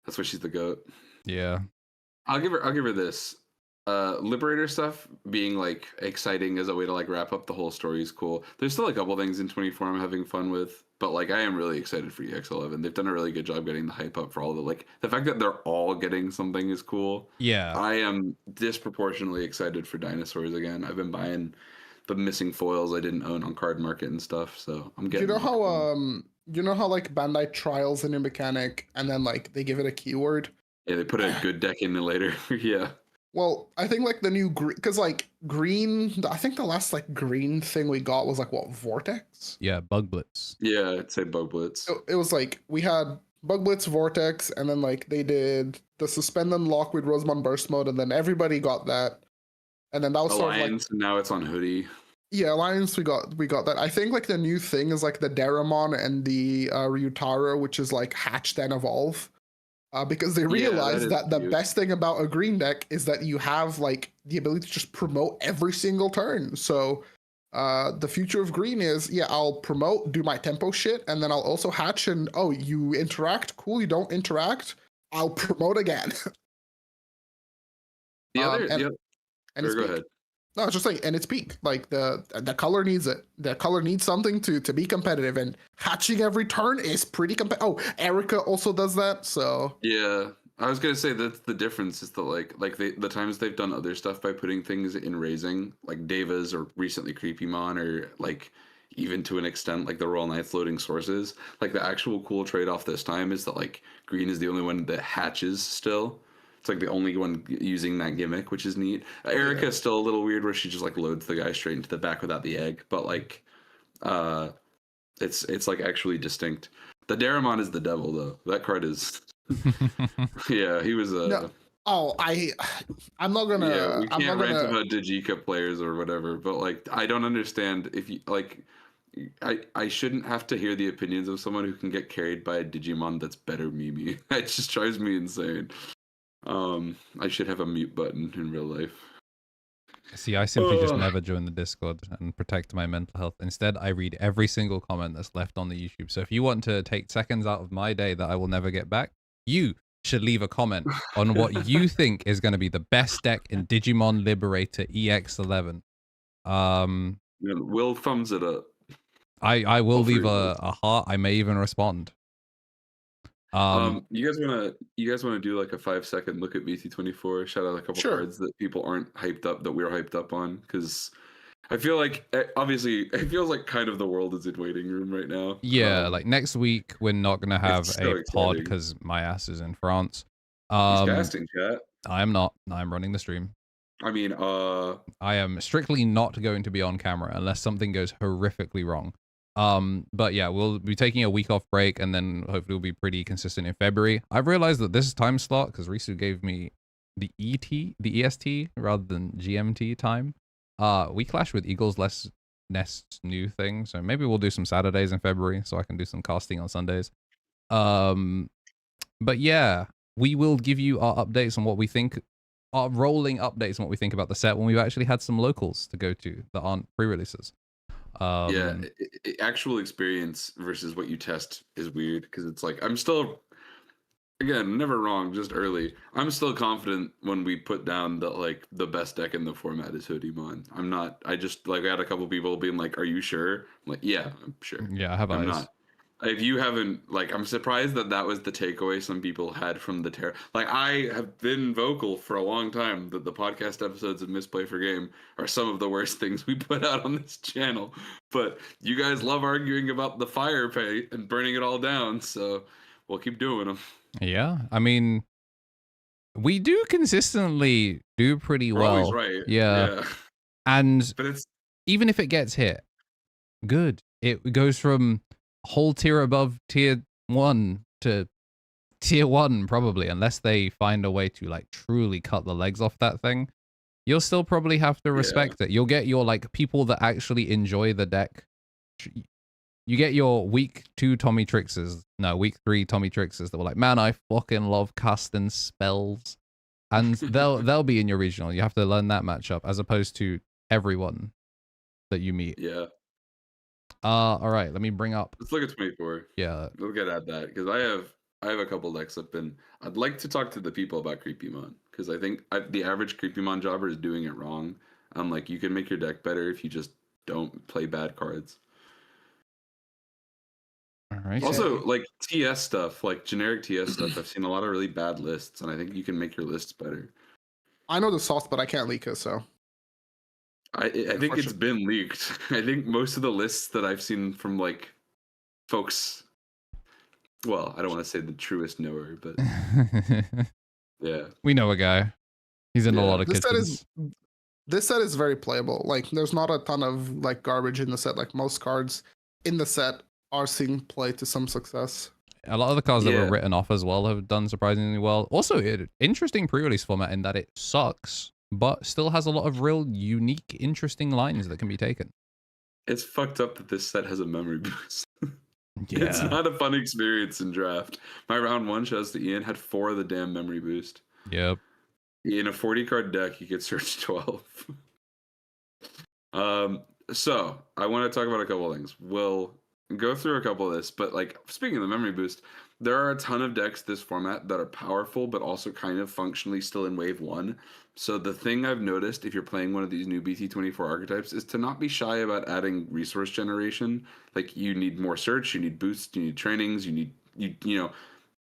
that's why she's the GOAT. Yeah. I'll give her this. Liberator stuff being like exciting as a way to like wrap up the whole story is cool. There's still a couple things in 24 I'm having fun with, but like I am really excited for EX11. They've done a really good job getting the hype up for all the like the fact that they're all getting something is cool. Yeah. I am disproportionately excited for dinosaurs again. I've been buying the missing foils I didn't own on Card Market and stuff, so I'm getting. You know how like Bandai trials a new mechanic and then like they give it a keyword? Yeah, they put a good deck in later. Yeah. Well, I think like the new green, because like green, I think the last like green thing we got was like what, Vortex? Yeah, Bug Blitz. Yeah, I'd say Bug Blitz. So it was like we had Bug Blitz, Vortex, and then like they did the Suspend and Lock with Rosemont Burst mode, and then everybody got that. And then that was Alliance, sort of like, and now it's on Hoodie. Yeah, Alliance, we got that. I think like the new thing is like the Deramon and the Ryutaro, which is like hatch then evolve. Because they realize that the best thing about a green deck is that you have like the ability to just promote every single turn. So the future of green is, I'll promote, do my tempo shit, and then I'll also hatch and, oh, you interact? Cool, you don't interact? I'll promote again. Go ahead. No, it's just like, and it's peak. Like the color needs it. The color needs something to be competitive, and hatching every turn is pretty competitive. Oh, Erica also does that. So yeah, I was gonna say that's the difference is that like the times they've done other stuff by putting things in raising, like Devas or recently Creepymon, or like even to an extent like the Royal Knights loading sources. Like the actual cool trade off this time is that like green is the only one that hatches still. It's like the only one using that gimmick, which is neat. Erica's still a little weird where she just like loads the guy straight into the back without the egg, but like it's like actually distinct. The Deramon is the devil though. That card is yeah, he was no. Oh, I'm not gonna. We can't rant about Digika players or whatever, but like I don't understand if you like I shouldn't have to hear the opinions of someone who can get carried by a Digimon that's better Mimi. It just drives me insane. I should have a mute button in real life. See, I simply just never join the Discord and protect my mental health. Instead, I read every single comment that's left on the YouTube. So if you want to take seconds out of my day that I will never get back, you should leave a comment on what you think is going to be the best deck in Digimon Liberator EX11. Will thumbs it up. I will leave a heart. I may even respond. You guys wanna do like a 5-second look at BT24? Shout out a couple cards that people aren't hyped up that we're hyped up on, because I feel like obviously it feels like kind of the world is in waiting room right now. Yeah, like next week we're not gonna have a pod because my ass is in France. He's casting, chat. I am not. I'm running the stream. I mean, I am strictly not going to be on camera unless something goes horrifically wrong. But yeah, we'll be taking a week off break, and then hopefully we'll be pretty consistent in February. I've realized that this time slot, because Risu gave me the EST rather than GMT time. We clash with Eagle's Nest's new thing, so maybe we'll do some Saturdays in February so I can do some casting on Sundays. But yeah, we will give you our updates on what we think, our rolling updates on what we think about the set when we've actually had some locals to go to that aren't pre-releases. Yeah, actual experience versus what you test is weird, because it's like I'm still, again, never wrong, just early. I'm still confident when we put down that like the best deck in the format is Hoodymon. I'm not. I just like I had a couple people being like, "Are you sure?" I'm like, "Yeah, I'm sure." Yeah, I have eyes. I'm not. If you haven't, like, I'm surprised that that was the takeaway some people had from the terror. Like, I have been vocal for a long time that the podcast episodes of Misplay for Game are some of the worst things we put out on this channel. But you guys love arguing about the fire pay and burning it all down, so we'll keep doing them. Yeah, I mean, we do consistently do pretty well. Always right. Yeah. But it's even if it gets hit, good. It goes from whole tier above tier 1 to tier 1 probably, unless they find a way to like truly cut the legs off that thing. You'll still probably have to respect it. You'll get your like people that actually enjoy the deck. You get your week 2 TommyTrixers, no, week 3 TommyTrixers that were like, man, I fucking love casting spells, and they'll be in your regional. You have to learn that matchup as opposed to everyone that you meet. Yeah. All right, let me bring up. Let's look at 24. Yeah, we'll get at that, because I have a couple decks up, and I'd like to talk to the people about Creepymon, because I think the average Creepymon jobber is doing it wrong. I'm like, you can make your deck better if you just don't play bad cards. All right. Also, like TS stuff, like generic TS stuff, I've seen a lot of really bad lists, and I think you can make your lists better. I know the sauce, but I can't leak it, so. I think it's been leaked. I think most of the lists that I've seen from like folks, well, I don't want to say the truest knower, but yeah, we know a guy. He's in a lot of kitchens. This set is very playable. Like, there's not a ton of like garbage in the set. Like, most cards in the set are seeing play to some success. A lot of the cards that were written off as well have done surprisingly well. Also, interesting pre-release format in that it sucks, but still has a lot of real unique, interesting lines that can be taken. It's fucked up that this set has a memory boost. It's not a fun experience in draft. My round 1 shows that Ian had 4 of the damn memory boost. Yep. In a 40 card deck, you could search 12. So I want to talk about a couple of things. We'll go through a couple of this, but like speaking of the memory boost, there are a ton of decks this format that are powerful, but also kind of functionally still in wave 1. So the thing I've noticed if you're playing one of these new BT24 archetypes is to not be shy about adding resource generation. Like, you need more search, you need boosts, you need trainings, you know,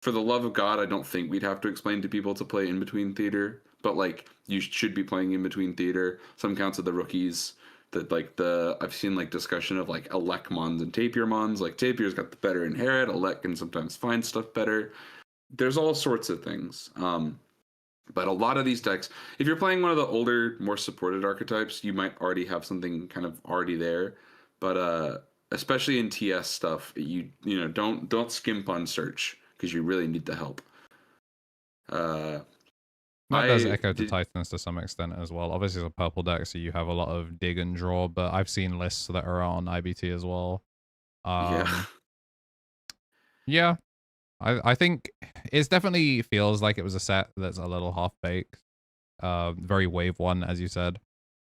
for the love of God, I don't think we'd have to explain to people to play in between theater, but like you should be playing in between theater. Some counts of the rookies that like I've seen like discussion of like Elecmons and Tapirmons. Like, Tapir's got the better inherit, Elec can sometimes find stuff better. There's all sorts of things. But a lot of these decks, if you're playing one of the older, more supported archetypes, you might already have something kind of already there. But especially in TS stuff, you know, don't skimp on search, because you really need the help. That does echo to Titans to some extent as well. Obviously, it's a purple deck, so you have a lot of dig and draw, but I've seen lists that are on IBT as well. Yeah, I think it definitely feels like it was a set that's a little half-baked. Very wave one, as you said.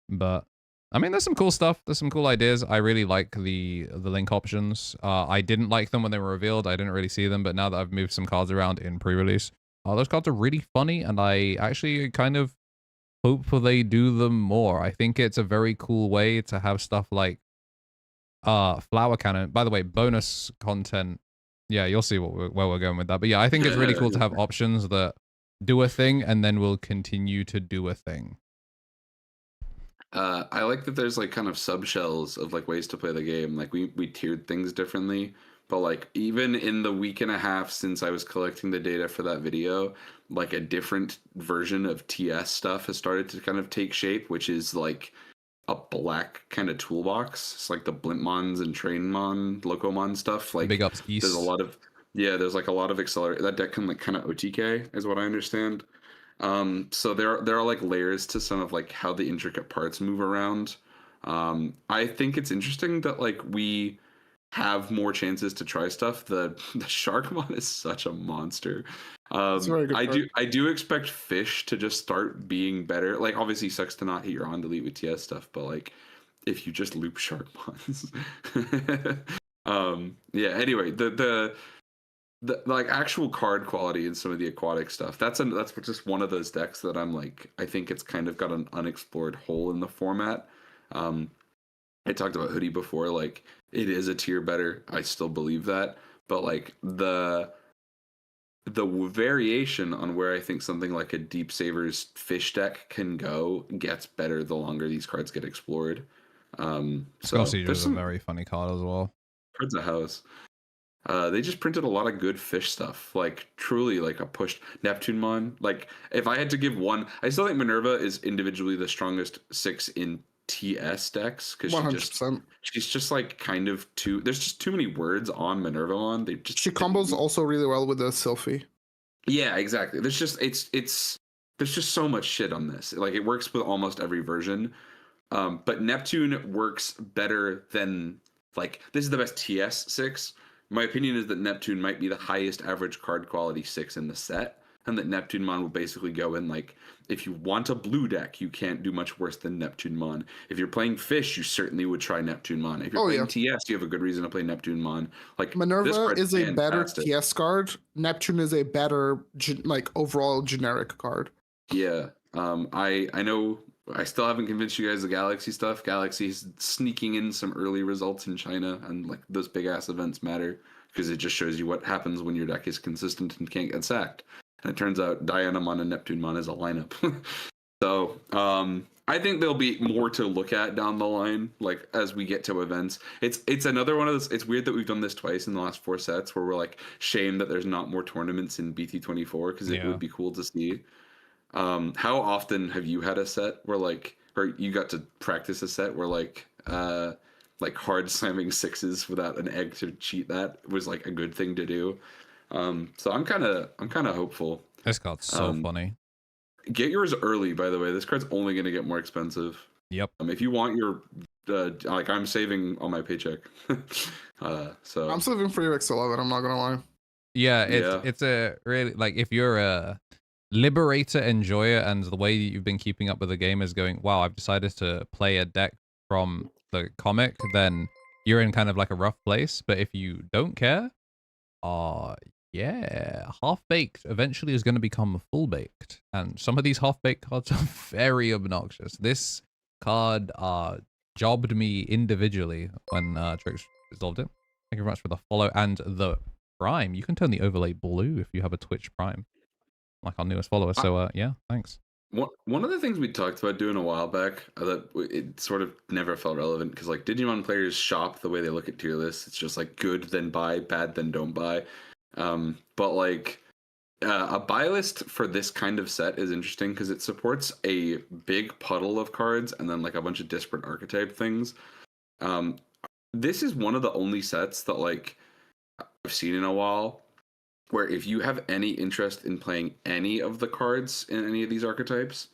But, I mean, there's some cool stuff. There's some cool ideas. I really like the link options. I didn't like them when they were revealed. I didn't really see them, but now that I've moved some cards around in pre-release, those cards are really funny, and I actually kind of hope they do them more. I think it's a very cool way to have stuff like Flower Cannon. By the way, bonus content. Yeah, you'll see where we're going with that. But yeah, I think it's really cool to have options that do a thing and then will continue to do a thing. I like that there's like kind of subshells of like ways to play the game. Like we tiered things differently. But like even in the week and a half since I was collecting the data for that video, like a different version of TS stuff has started to kind of take shape, which is like a black kind of toolbox. It's like the Blimpmons and Trainmon, Locomon stuff. Like big ups East. There's a lot of there's like a lot of accelerate. That deck can like kind of OTK is what I understand. So there are like layers to some of like how the intricate parts move around. I think it's interesting that like we have more chances to try stuff. The Sharkmon is such a monster. I do expect Fish to just start being better. Like obviously sucks to not hit your on delete with TS stuff, but like if you just loop Sharkmons. Yeah, anyway, the like actual card quality in some of the aquatic stuff, that's just one of those decks that I'm like, I think it's kind of got an unexplored hole in the format. I talked about Hoodie before, like it is a tier better. I still believe that, but like the variation on where I think something like a Deep Savers Fish deck can go gets better the longer these cards get explored. So there's a very funny card as well. Cards a house. They just printed a lot of good fish stuff, like truly like a pushed Neptunemon. Like if I had to give one, I still think Minerva is individually the strongest 6 in TS decks because she's just like kind of too. There's just too many words on Minervamon. She combos also really well with the Sylphie. Yeah, exactly. There's just there's just so much shit on this. Like it works with almost every version, but Neptune works better than like this is the best TS 6. My opinion is that Neptune might be the highest average card quality 6 in the set, and that Neptunemon will basically go in like, if you want a blue deck, you can't do much worse than Neptunemon. If you're playing Fish, you certainly would try Neptunemon. If you're playing TS, you have a good reason to play Neptunemon. Like Minerva is a better TS card. Neptune is a better like overall generic card. Yeah, I know. I still haven't convinced you guys the Galaxy stuff. Galaxy's sneaking in some early results in China, and like those big ass events matter because it just shows you what happens when your deck is consistent and can't get sacked. And it turns out Dianamon and Neptunemon is a lineup. So I think there'll be more to look at down the line, like as we get to events. It's another one of those. It's weird that we've done this twice in the last 4 sets, where we're like, shame that there's not more tournaments in BT24 because it would be cool to see. How often have you had a set where like, or you got to practice a set where like hard slamming 6s without an egg to cheat that was like a good thing to do? So I'm kind of hopeful. This card's so funny. Get yours early, by the way. This card's only going to get more expensive. Yep. If you want your like, I'm saving on my paycheck. So I'm saving for your X11. I'm not gonna lie. Yeah, it's a really like if you're a Liberator enjoyer and the way you've been keeping up with the game is going, wow, I've decided to play a deck from the comic, then you're in kind of like a rough place. But if you don't care, yeah, half-baked eventually is going to become full-baked. And some of these half-baked cards are very obnoxious. This card jobbed me individually when Trix resolved it. Thank you very much for the follow and the Prime. You can turn the overlay blue if you have a Twitch Prime, like our newest follower. So yeah, thanks. One of the things we talked about doing a while back that it sort of never felt relevant because like Digimon players shop the way they look at tier lists. It's just like good then buy, bad then don't buy. But like a buy list for this kind of set is interesting because it supports a big puddle of cards and then like a bunch of disparate archetype things. This is one of the only sets that like I've seen in a while where if you have any interest in playing any of the cards in any of these archetypes,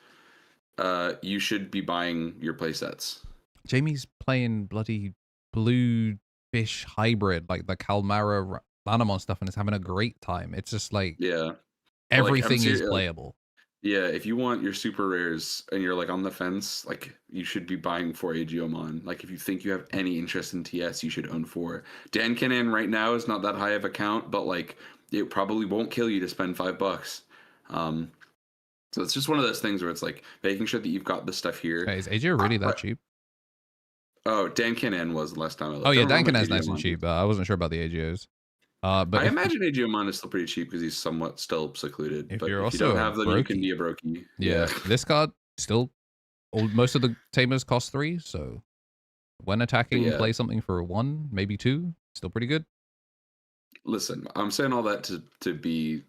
you should be buying your playsets. Jamie's playing bloody blue fish hybrid, like the Kalmara Lanamon stuff, and is having a great time. It's just like, yeah, everything is playable. Yeah, if you want your super rares and you're like on the fence, like you should be buying 4 Agiomon. Like if you think you have any interest in TS, you should own 4. Dan Cannon right now is not that high of a count, but like it probably won't kill you to spend $5. So it's just one of those things where it's like making sure that you've got the stuff here. Hey, is Agio really that cheap? Oh, Dan Cannon was the last time I looked. Oh yeah, Dan Cannon's nice and cheap. I wasn't sure about the Agios. But I imagine Agiomon is still pretty cheap because he's somewhat still secluded. If but you're if also you don't have them, brokey. you can be a brokey. Yeah, this card still, most of the tamers cost 3, so when attacking, play something for 1, maybe 2, still pretty good. Listen, I'm saying all that to be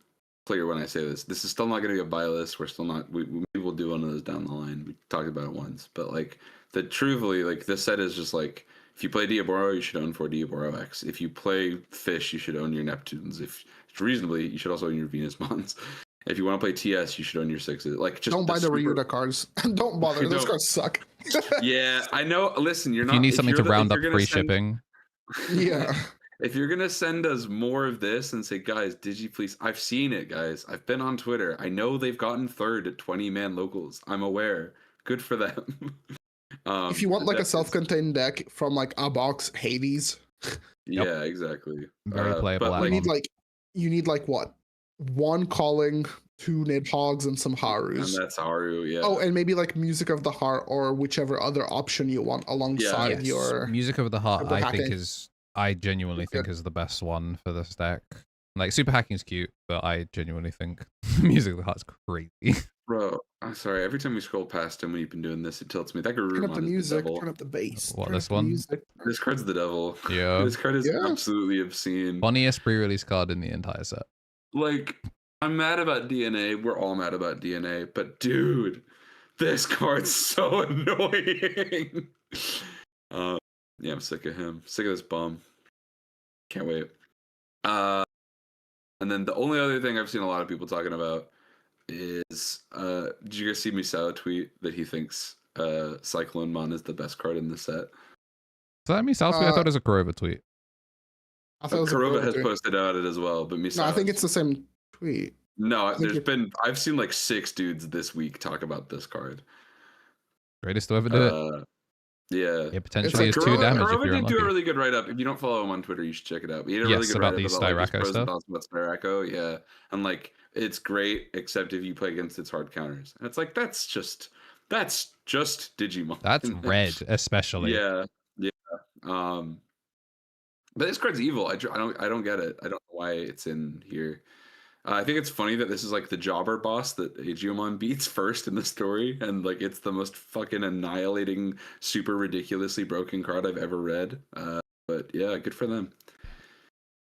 clear when I say this. This is still not going to be a buy list. We're still not. We will do one of those down the line. We talked about it once, but like truthfully, like this set is just like. If you play Diaboro, you should own 4 Diaboro X. If you play Fish, you should own your Neptunes. If reasonably, you should also own your Venus Mons. If you want to play TS, you should own your 6s. Like, just don't buy the Ryuda cards. Don't bother. Those cards suck. Yeah, I know. Listen, if you need something to round up free shipping. Yeah. If you're gonna send us more of this and say, guys, please, I've seen it, guys. I've been on Twitter. I know they've gotten 3rd at 20-man locals. I'm aware. Good for them. If you want like a self-contained deck from like a box Hades. Yeah, exactly. Very playable. But you need like what? 1 Calling, 2 Nidhogg's, and some Harus. And that's Haru, yeah. Oh, and maybe like Music of the Heart or whichever other option you want alongside your Music of the Heart. I genuinely think is the best one for this deck. Like super hacking's cute, but I genuinely think Music of the Heart's crazy. Bro, I'm sorry. Every time we scroll past him when you've been doing this, it tilts me. That Garurumon turn up the music, is the turn up the bass. What, this one? This card's the devil. Yeah. This card is absolutely obscene. Funniest pre-release card in the entire set. Like, I'm mad about DNA. We're all mad about DNA. But dude, this card's so annoying. Yeah, I'm sick of him. Sick of this bum. Can't wait. And then the only other thing I've seen a lot of people talking about is did you guys see Misao tweet that he thinks Cyclone Mon is the best card in the set? Is that Misao tweet? I thought it was a Kurova tweet. I thought Kurova has posted about it as well, but Misao. No, I think it's the same tweet. No, I've seen like 6 dudes this week talk about this card. Greatest to ever do it. Yeah. It potentially is 2 damage. Kurova did do a really good write-up. If you don't follow him on Twitter, you should check it out. He did a really good about write-up the about Styraco stuff. About Styraco, yeah. And like it's great, except if you play against its hard counters. And it's like that's just Digimon. That's red, especially. Yeah. But this card's evil. I don't get it. I don't know why it's in here. I think it's funny that this is like the jobber boss that Agiomon beats first in the story, and like it's the most fucking annihilating, super ridiculously broken card I've ever read. But yeah, good for them.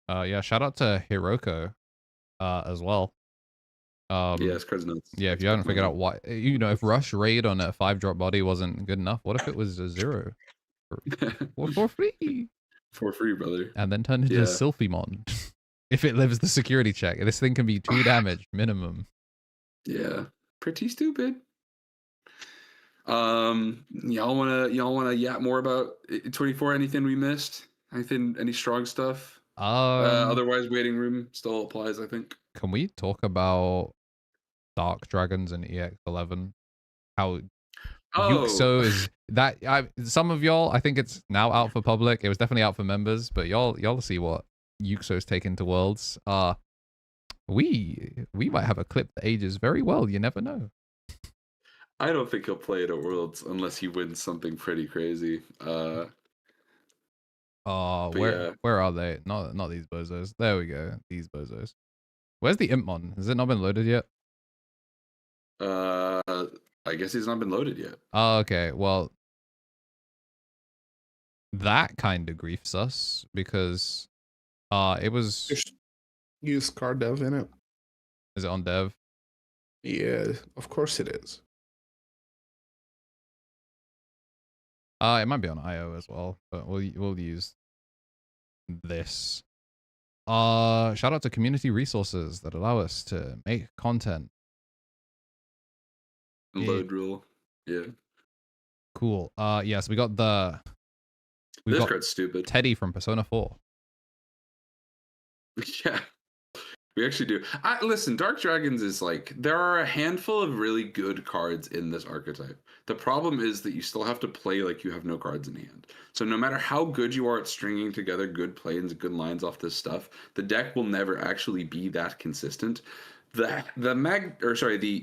Yeah, shout out to Hiroko, as well. Yeah, this card's nuts. Yeah, if you haven't figured out why, if Rush Raid on a 5-drop body wasn't good enough, what if it was a 0 for free? For free, brother. And then turn into Sylphimon. If it lives the security check, this thing can be 2 damage minimum. Yeah, pretty stupid. Y'all wanna yap more about 24? Anything we missed? Any strong stuff? Otherwise, waiting room still applies, I think. Can we talk about Dark Dragons and EX11? How Yuxo is that? Some of y'all, I think it's now out for public. It was definitely out for members, but y'all see what Yuxo's taken to Worlds. We might have a clip that ages very well. You never know. I don't think he'll play it at Worlds unless he wins something pretty crazy. Where are they? Not these bozos. There we go. These bozos. Where's the Impmon? Has it not been loaded yet? I guess he's not been loaded yet. Oh, okay. Well, that kind of griefs us because it was use card dev in it. Is it on dev? Yeah, of course it is. It might be on IO as well, but we'll use this. Shout out to community resources that allow us to make content. Load rule. Yeah. Cool. Yeah, so we got This card's stupid. Teddy from Persona 4. Yeah. We actually do. Listen, Dark Dragons is like, there are a handful of really good cards in this archetype. The problem is that you still have to play like you have no cards in hand. So no matter how good you are at stringing together good plays and good lines off this stuff, the deck will never actually be that consistent. The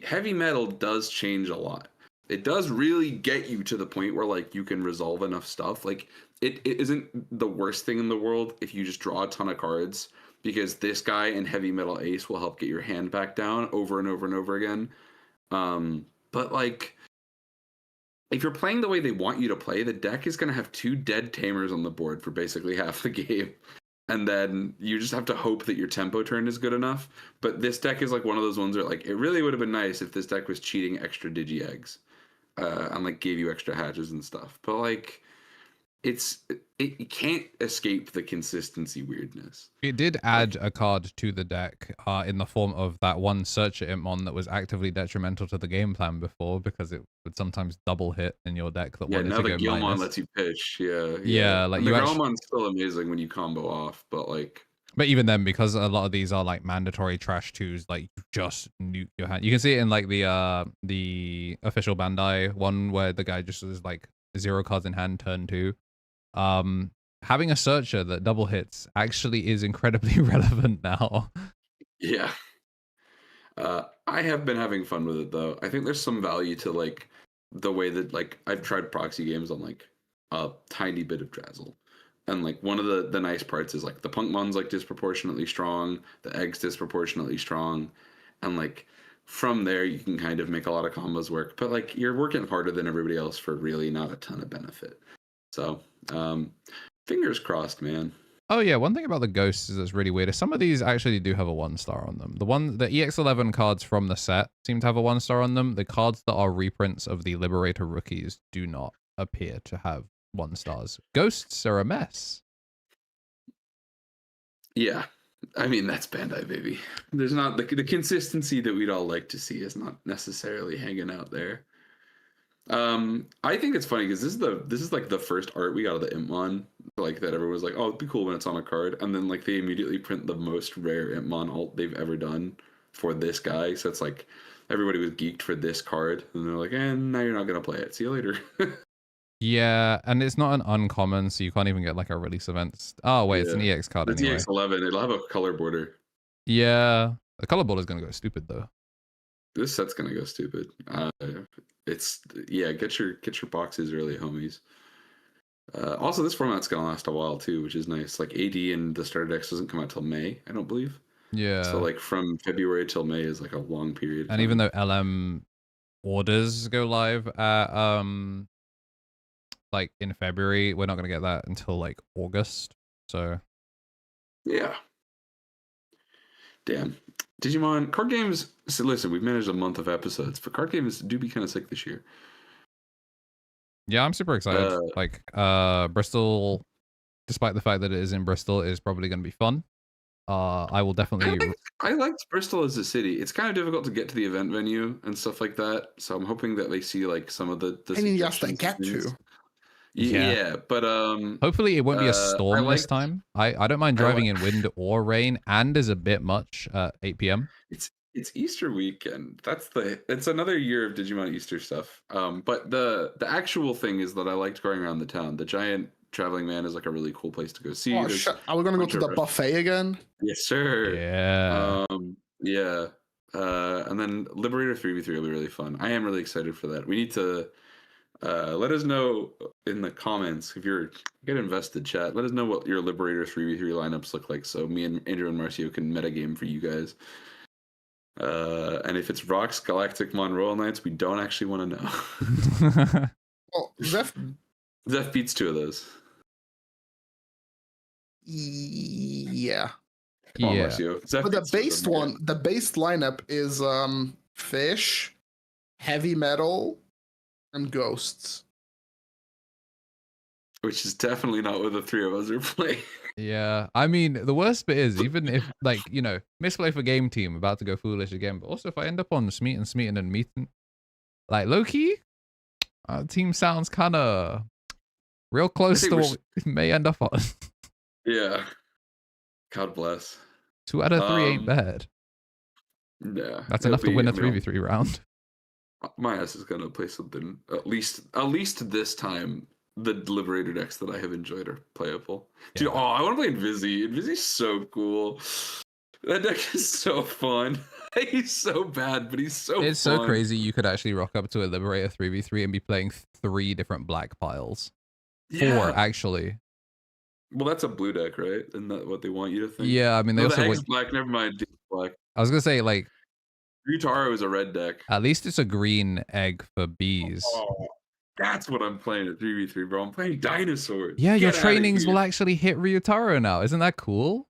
heavy metal does change a lot. It does really get you to the point where like you can resolve enough stuff. Like it isn't the worst thing in the world if you just draw a ton of cards, because this guy and heavy metal ace will help get your hand back down over and over and over again. But like, if you're playing the way they want you to play, the deck is going to have 2 dead tamers on the board for basically half the game. And then you just have to hope that your tempo turn is good enough. But this deck is like one of those ones where like, it really would have been nice if this deck was cheating extra digi eggs. And like gave you extra hatches and stuff. But like, it can't escape the consistency weirdness. It did add a card to the deck in the form of that one Searcher Impmon that was actively detrimental to the game plan before, because it would sometimes double hit in your deck that wanted to go minus. Yeah, now the Gilmon lets you pitch. Yeah, like the Gilmon's still amazing when you combo off, but like... But even then, because a lot of these are like mandatory trash 2s, like you just nuke your hand. You can see it in like the official Bandai one where the guy just is like 0 cards in hand, turn 2. Having a Searcher that double hits actually is incredibly relevant now. Yeah. I have been having fun with it though. I think there's some value to like the way that like I've tried proxy games on like a tiny bit of Drazzle. And like one of the nice parts is like the Punkmon's like disproportionately strong, the Egg's disproportionately strong, and like from there you can kind of make a lot of combos work. But like you're working harder than everybody else for really not a ton of benefit. So fingers crossed, man. Oh yeah, one thing about the Ghosts is that's really weird is some of these actually do have a 1-star on them. The EX11 cards from the set seem to have a 1-star on them. The cards that are reprints of the Liberator rookies do not appear to have 1-stars. Ghosts are a mess. Yeah, I mean that's Bandai, baby. There's not the consistency that we'd all like to see is not necessarily hanging out there. I think it's funny because this is like the first art we got of the Impmon, like that everyone was like, oh, it'd be cool when it's on a card, and then like they immediately print the most rare Impmon alt they've ever done for this guy. So it's like everybody was geeked for this card, and they're like, and now you're not gonna play it. See you later. Yeah, and it's not an uncommon, so you can't even get like a release event. Oh wait, it's an EX card anyway. It's EX11. It'll have a color border. Yeah, the color border is gonna go stupid though. This set's gonna go stupid. Get your boxes early, homies. Also, this format's gonna last a while too, which is nice. Like AD and the starter decks doesn't come out till May, I don't believe. Yeah. So like from February till May is like a long period. And even though LM orders go live at like in February, we're not gonna get that until like August. So yeah. Damn. Digimon card games. So listen, we've managed a month of episodes, but card games do be kind of sick this year. Yeah, I'm super excited. Like Bristol, despite the fact that it is in Bristol, is probably going to be fun. I will definitely. I liked Bristol as a city. It's kind of difficult to get to the event venue and stuff like that. So I'm hoping that they see like some of the. I mean, yes, they get to. Yeah, but hopefully it won't be a storm this time. I don't mind driving in wind or rain, and is a bit much at 8 p.m. It's Easter weekend. It's another year of Digimon Easter stuff. But the actual thing is that I liked going around the town. The giant traveling man is like a really cool place to go see. Oh, are we gonna go to the buffet again? Yes, sir. Yeah. Yeah. And then Liberator 3v3 will be really fun. I am really excited for that. We need to let us know in the comments if you're get invested, chat. Let us know what your Liberator 3v3 lineups look like, so me and Andrew and Marcio can metagame for you guys. And if it's Rox, Galacticmon, Royal Knights, we don't actually want to know. Well, Zeph beats 2 of those. Yeah. Yeah. But the base lineup is Fish, Heavy Metal, and Ghosts. Which is definitely not what the 3 of us are playing. Yeah, I mean, the worst bit is, even if, like, you know, Misplay for game team, about to go foolish again, but also if I end up on Smeaton and Meeting, like, low-key, our team sounds kind of real close to what we may end up on. Yeah. God bless. 2 out of 3 ain't bad. Yeah. That's enough to win a 3v3 round. My ass is gonna play something, at least this time. The Liberator decks that I have enjoyed are playable. Dude, oh, I want to play Invisi. Invisi's so cool. That deck is so fun. He's so bad, but he's so It's fun. so crazy you could actually rock up to a Liberator 3v3 and be playing 3 different black piles. 4, actually. Well, that's a blue deck, right? Isn't that what they want you to think? Yeah, I mean, they also the black. Never mind, black. I was gonna say, like, Ryutaro is a red deck. At least it's a green egg for bees. Oh, that's what I'm playing at 3v3, bro. I'm playing dinosaurs. Yeah, your trainings will actually hit Ryutaro now. Isn't that cool?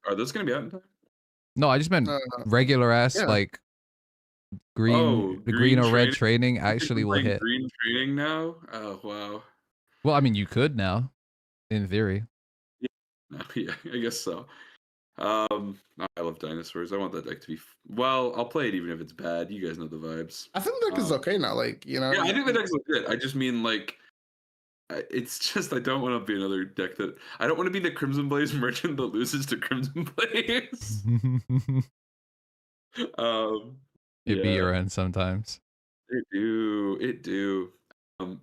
Are those gonna be out in time? No, I just meant regular ass, like green, the green or red training actually will hit. Green training now? Oh wow. Well, I mean, you could now, in theory. Yeah, I guess so. I love dinosaurs. I want that deck to be. Well, I'll play it even if it's bad. You guys know the vibes. I think the deck is okay now. Like, you know. Yeah, I think the deck's legit. I just mean, like, it's just I don't want to be another deck that I don't want to be the Crimson Blaze merchant that loses to Crimson Blaze. It be your end sometimes. It do.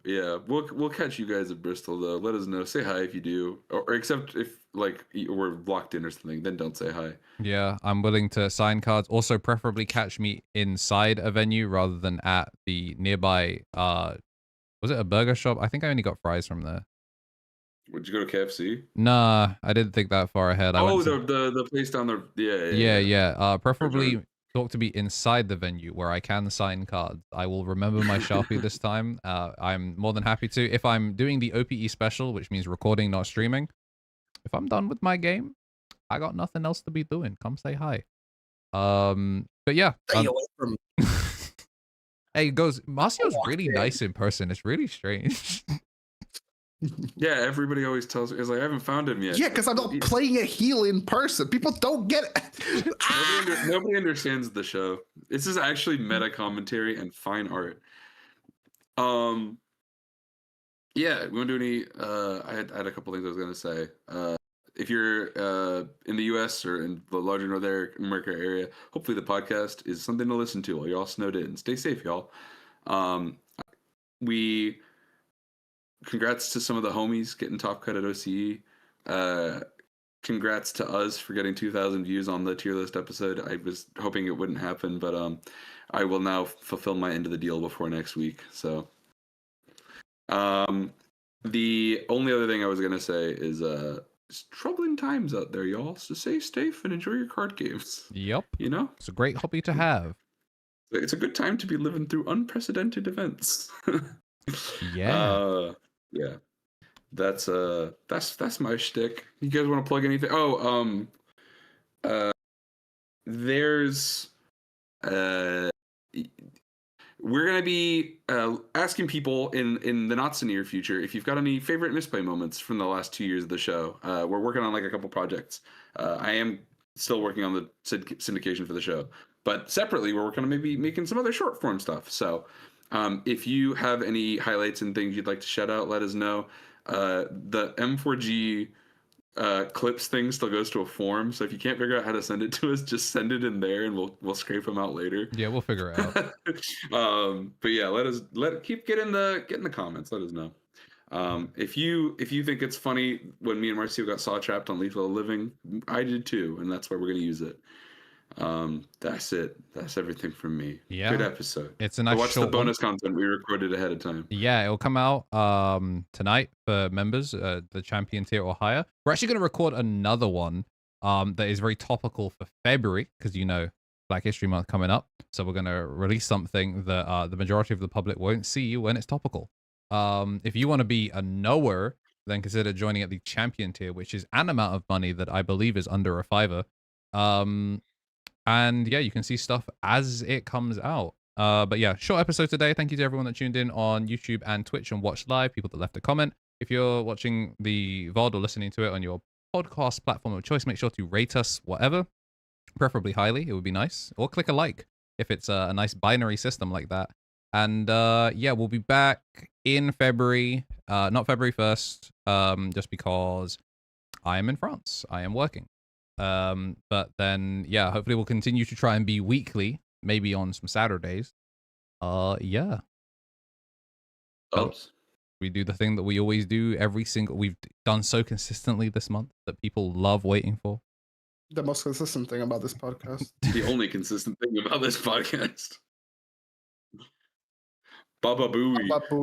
Yeah, we'll catch you guys at Bristol though. Let us know. Say hi if you do, or except if like we're locked in or something, then don't say hi. Yeah, I'm willing to sign cards. Also, preferably catch me inside a venue rather than at the nearby. Was it a burger shop? I think I only got fries from there. Would you go to KFC? Nah, I didn't think that far ahead. The place down there. Yeah. Preferably talk to be inside the venue where I can sign cards. I will remember my Sharpie this time. I'm more than happy to. If I'm doing the OPE special, which means recording, not streaming, if I'm done with my game, I got nothing else to be doing. Come say hi. But yeah. Stay away from me. Hey, Marcio's really nice in person. It's really strange. Yeah, everybody always tells me, it's like, I haven't found him yet. Yeah, because I'm not playing a heel in person. People don't get it. Nobody understands the show. This is actually meta commentary and fine art. Yeah, we want to do any, I had a couple things I was going to say. If you're in the US or in the larger North America area, hopefully the podcast is something to listen to while you're all snowed in. Stay safe, y'all. Congrats to some of the homies getting top cut at OCE. Congrats to us for getting 2,000 views on the tier list episode. I was hoping it wouldn't happen, but I will now fulfill my end of the deal before next week. So, the only other thing I was gonna say is it's troubling times out there, y'all. So stay safe and enjoy your card games. Yep. You know, it's a great hobby to have. It's a good time to be living through unprecedented events. Yeah. Yeah. That's my shtick. You guys want to plug anything? There's we're gonna be asking people in the not so near future if you've got any favorite misplay moments from the last 2 years of the show. We're working on like a couple projects. I am still working on the syndication for the show, but separately we're working on maybe making some other short form stuff. So if you have any highlights and things you'd like to shout out, let us know. The M4G clips thing still goes to a form, so if you can't figure out how to send it to us, just send it in there and we'll scrape them out later. Yeah, we'll figure it out. But yeah, keep get in the comments. Let us know. If you think it's funny when me and Marcio got saw trapped on Lethal Living, I did too, and that's why we're gonna use it. That's it. That's everything from me. Yeah, good episode. It's a nice watch the bonus content we recorded ahead of time. Yeah, it'll come out tonight for members, the champion tier or higher. We're actually going to record another one that is very topical for February, because you know Black History Month coming up, so we're going to release something that the majority of the public won't see when it's topical. If you want to be a knower, then consider joining at the champion tier, which is an amount of money that I believe is under a $5. And yeah, you can see stuff as it comes out. But yeah, short episode today. Thank you to everyone that tuned in on YouTube and Twitch and watched live, people that left a comment. If you're watching the VOD or listening to it on your podcast platform of choice, make sure to rate us, whatever, preferably highly. It would be nice. Or click a like if it's a nice binary system like that. And yeah, we'll be back in February, not February 1st, just because I am in France. I am working. But then, yeah, hopefully we'll continue to try and be weekly, maybe on some Saturdays. Yeah. Oops. We do the thing that we always do we've done so consistently this month that people love waiting for. The most consistent thing about this podcast. The only consistent thing about this podcast. Baba Booey. Baba Booey.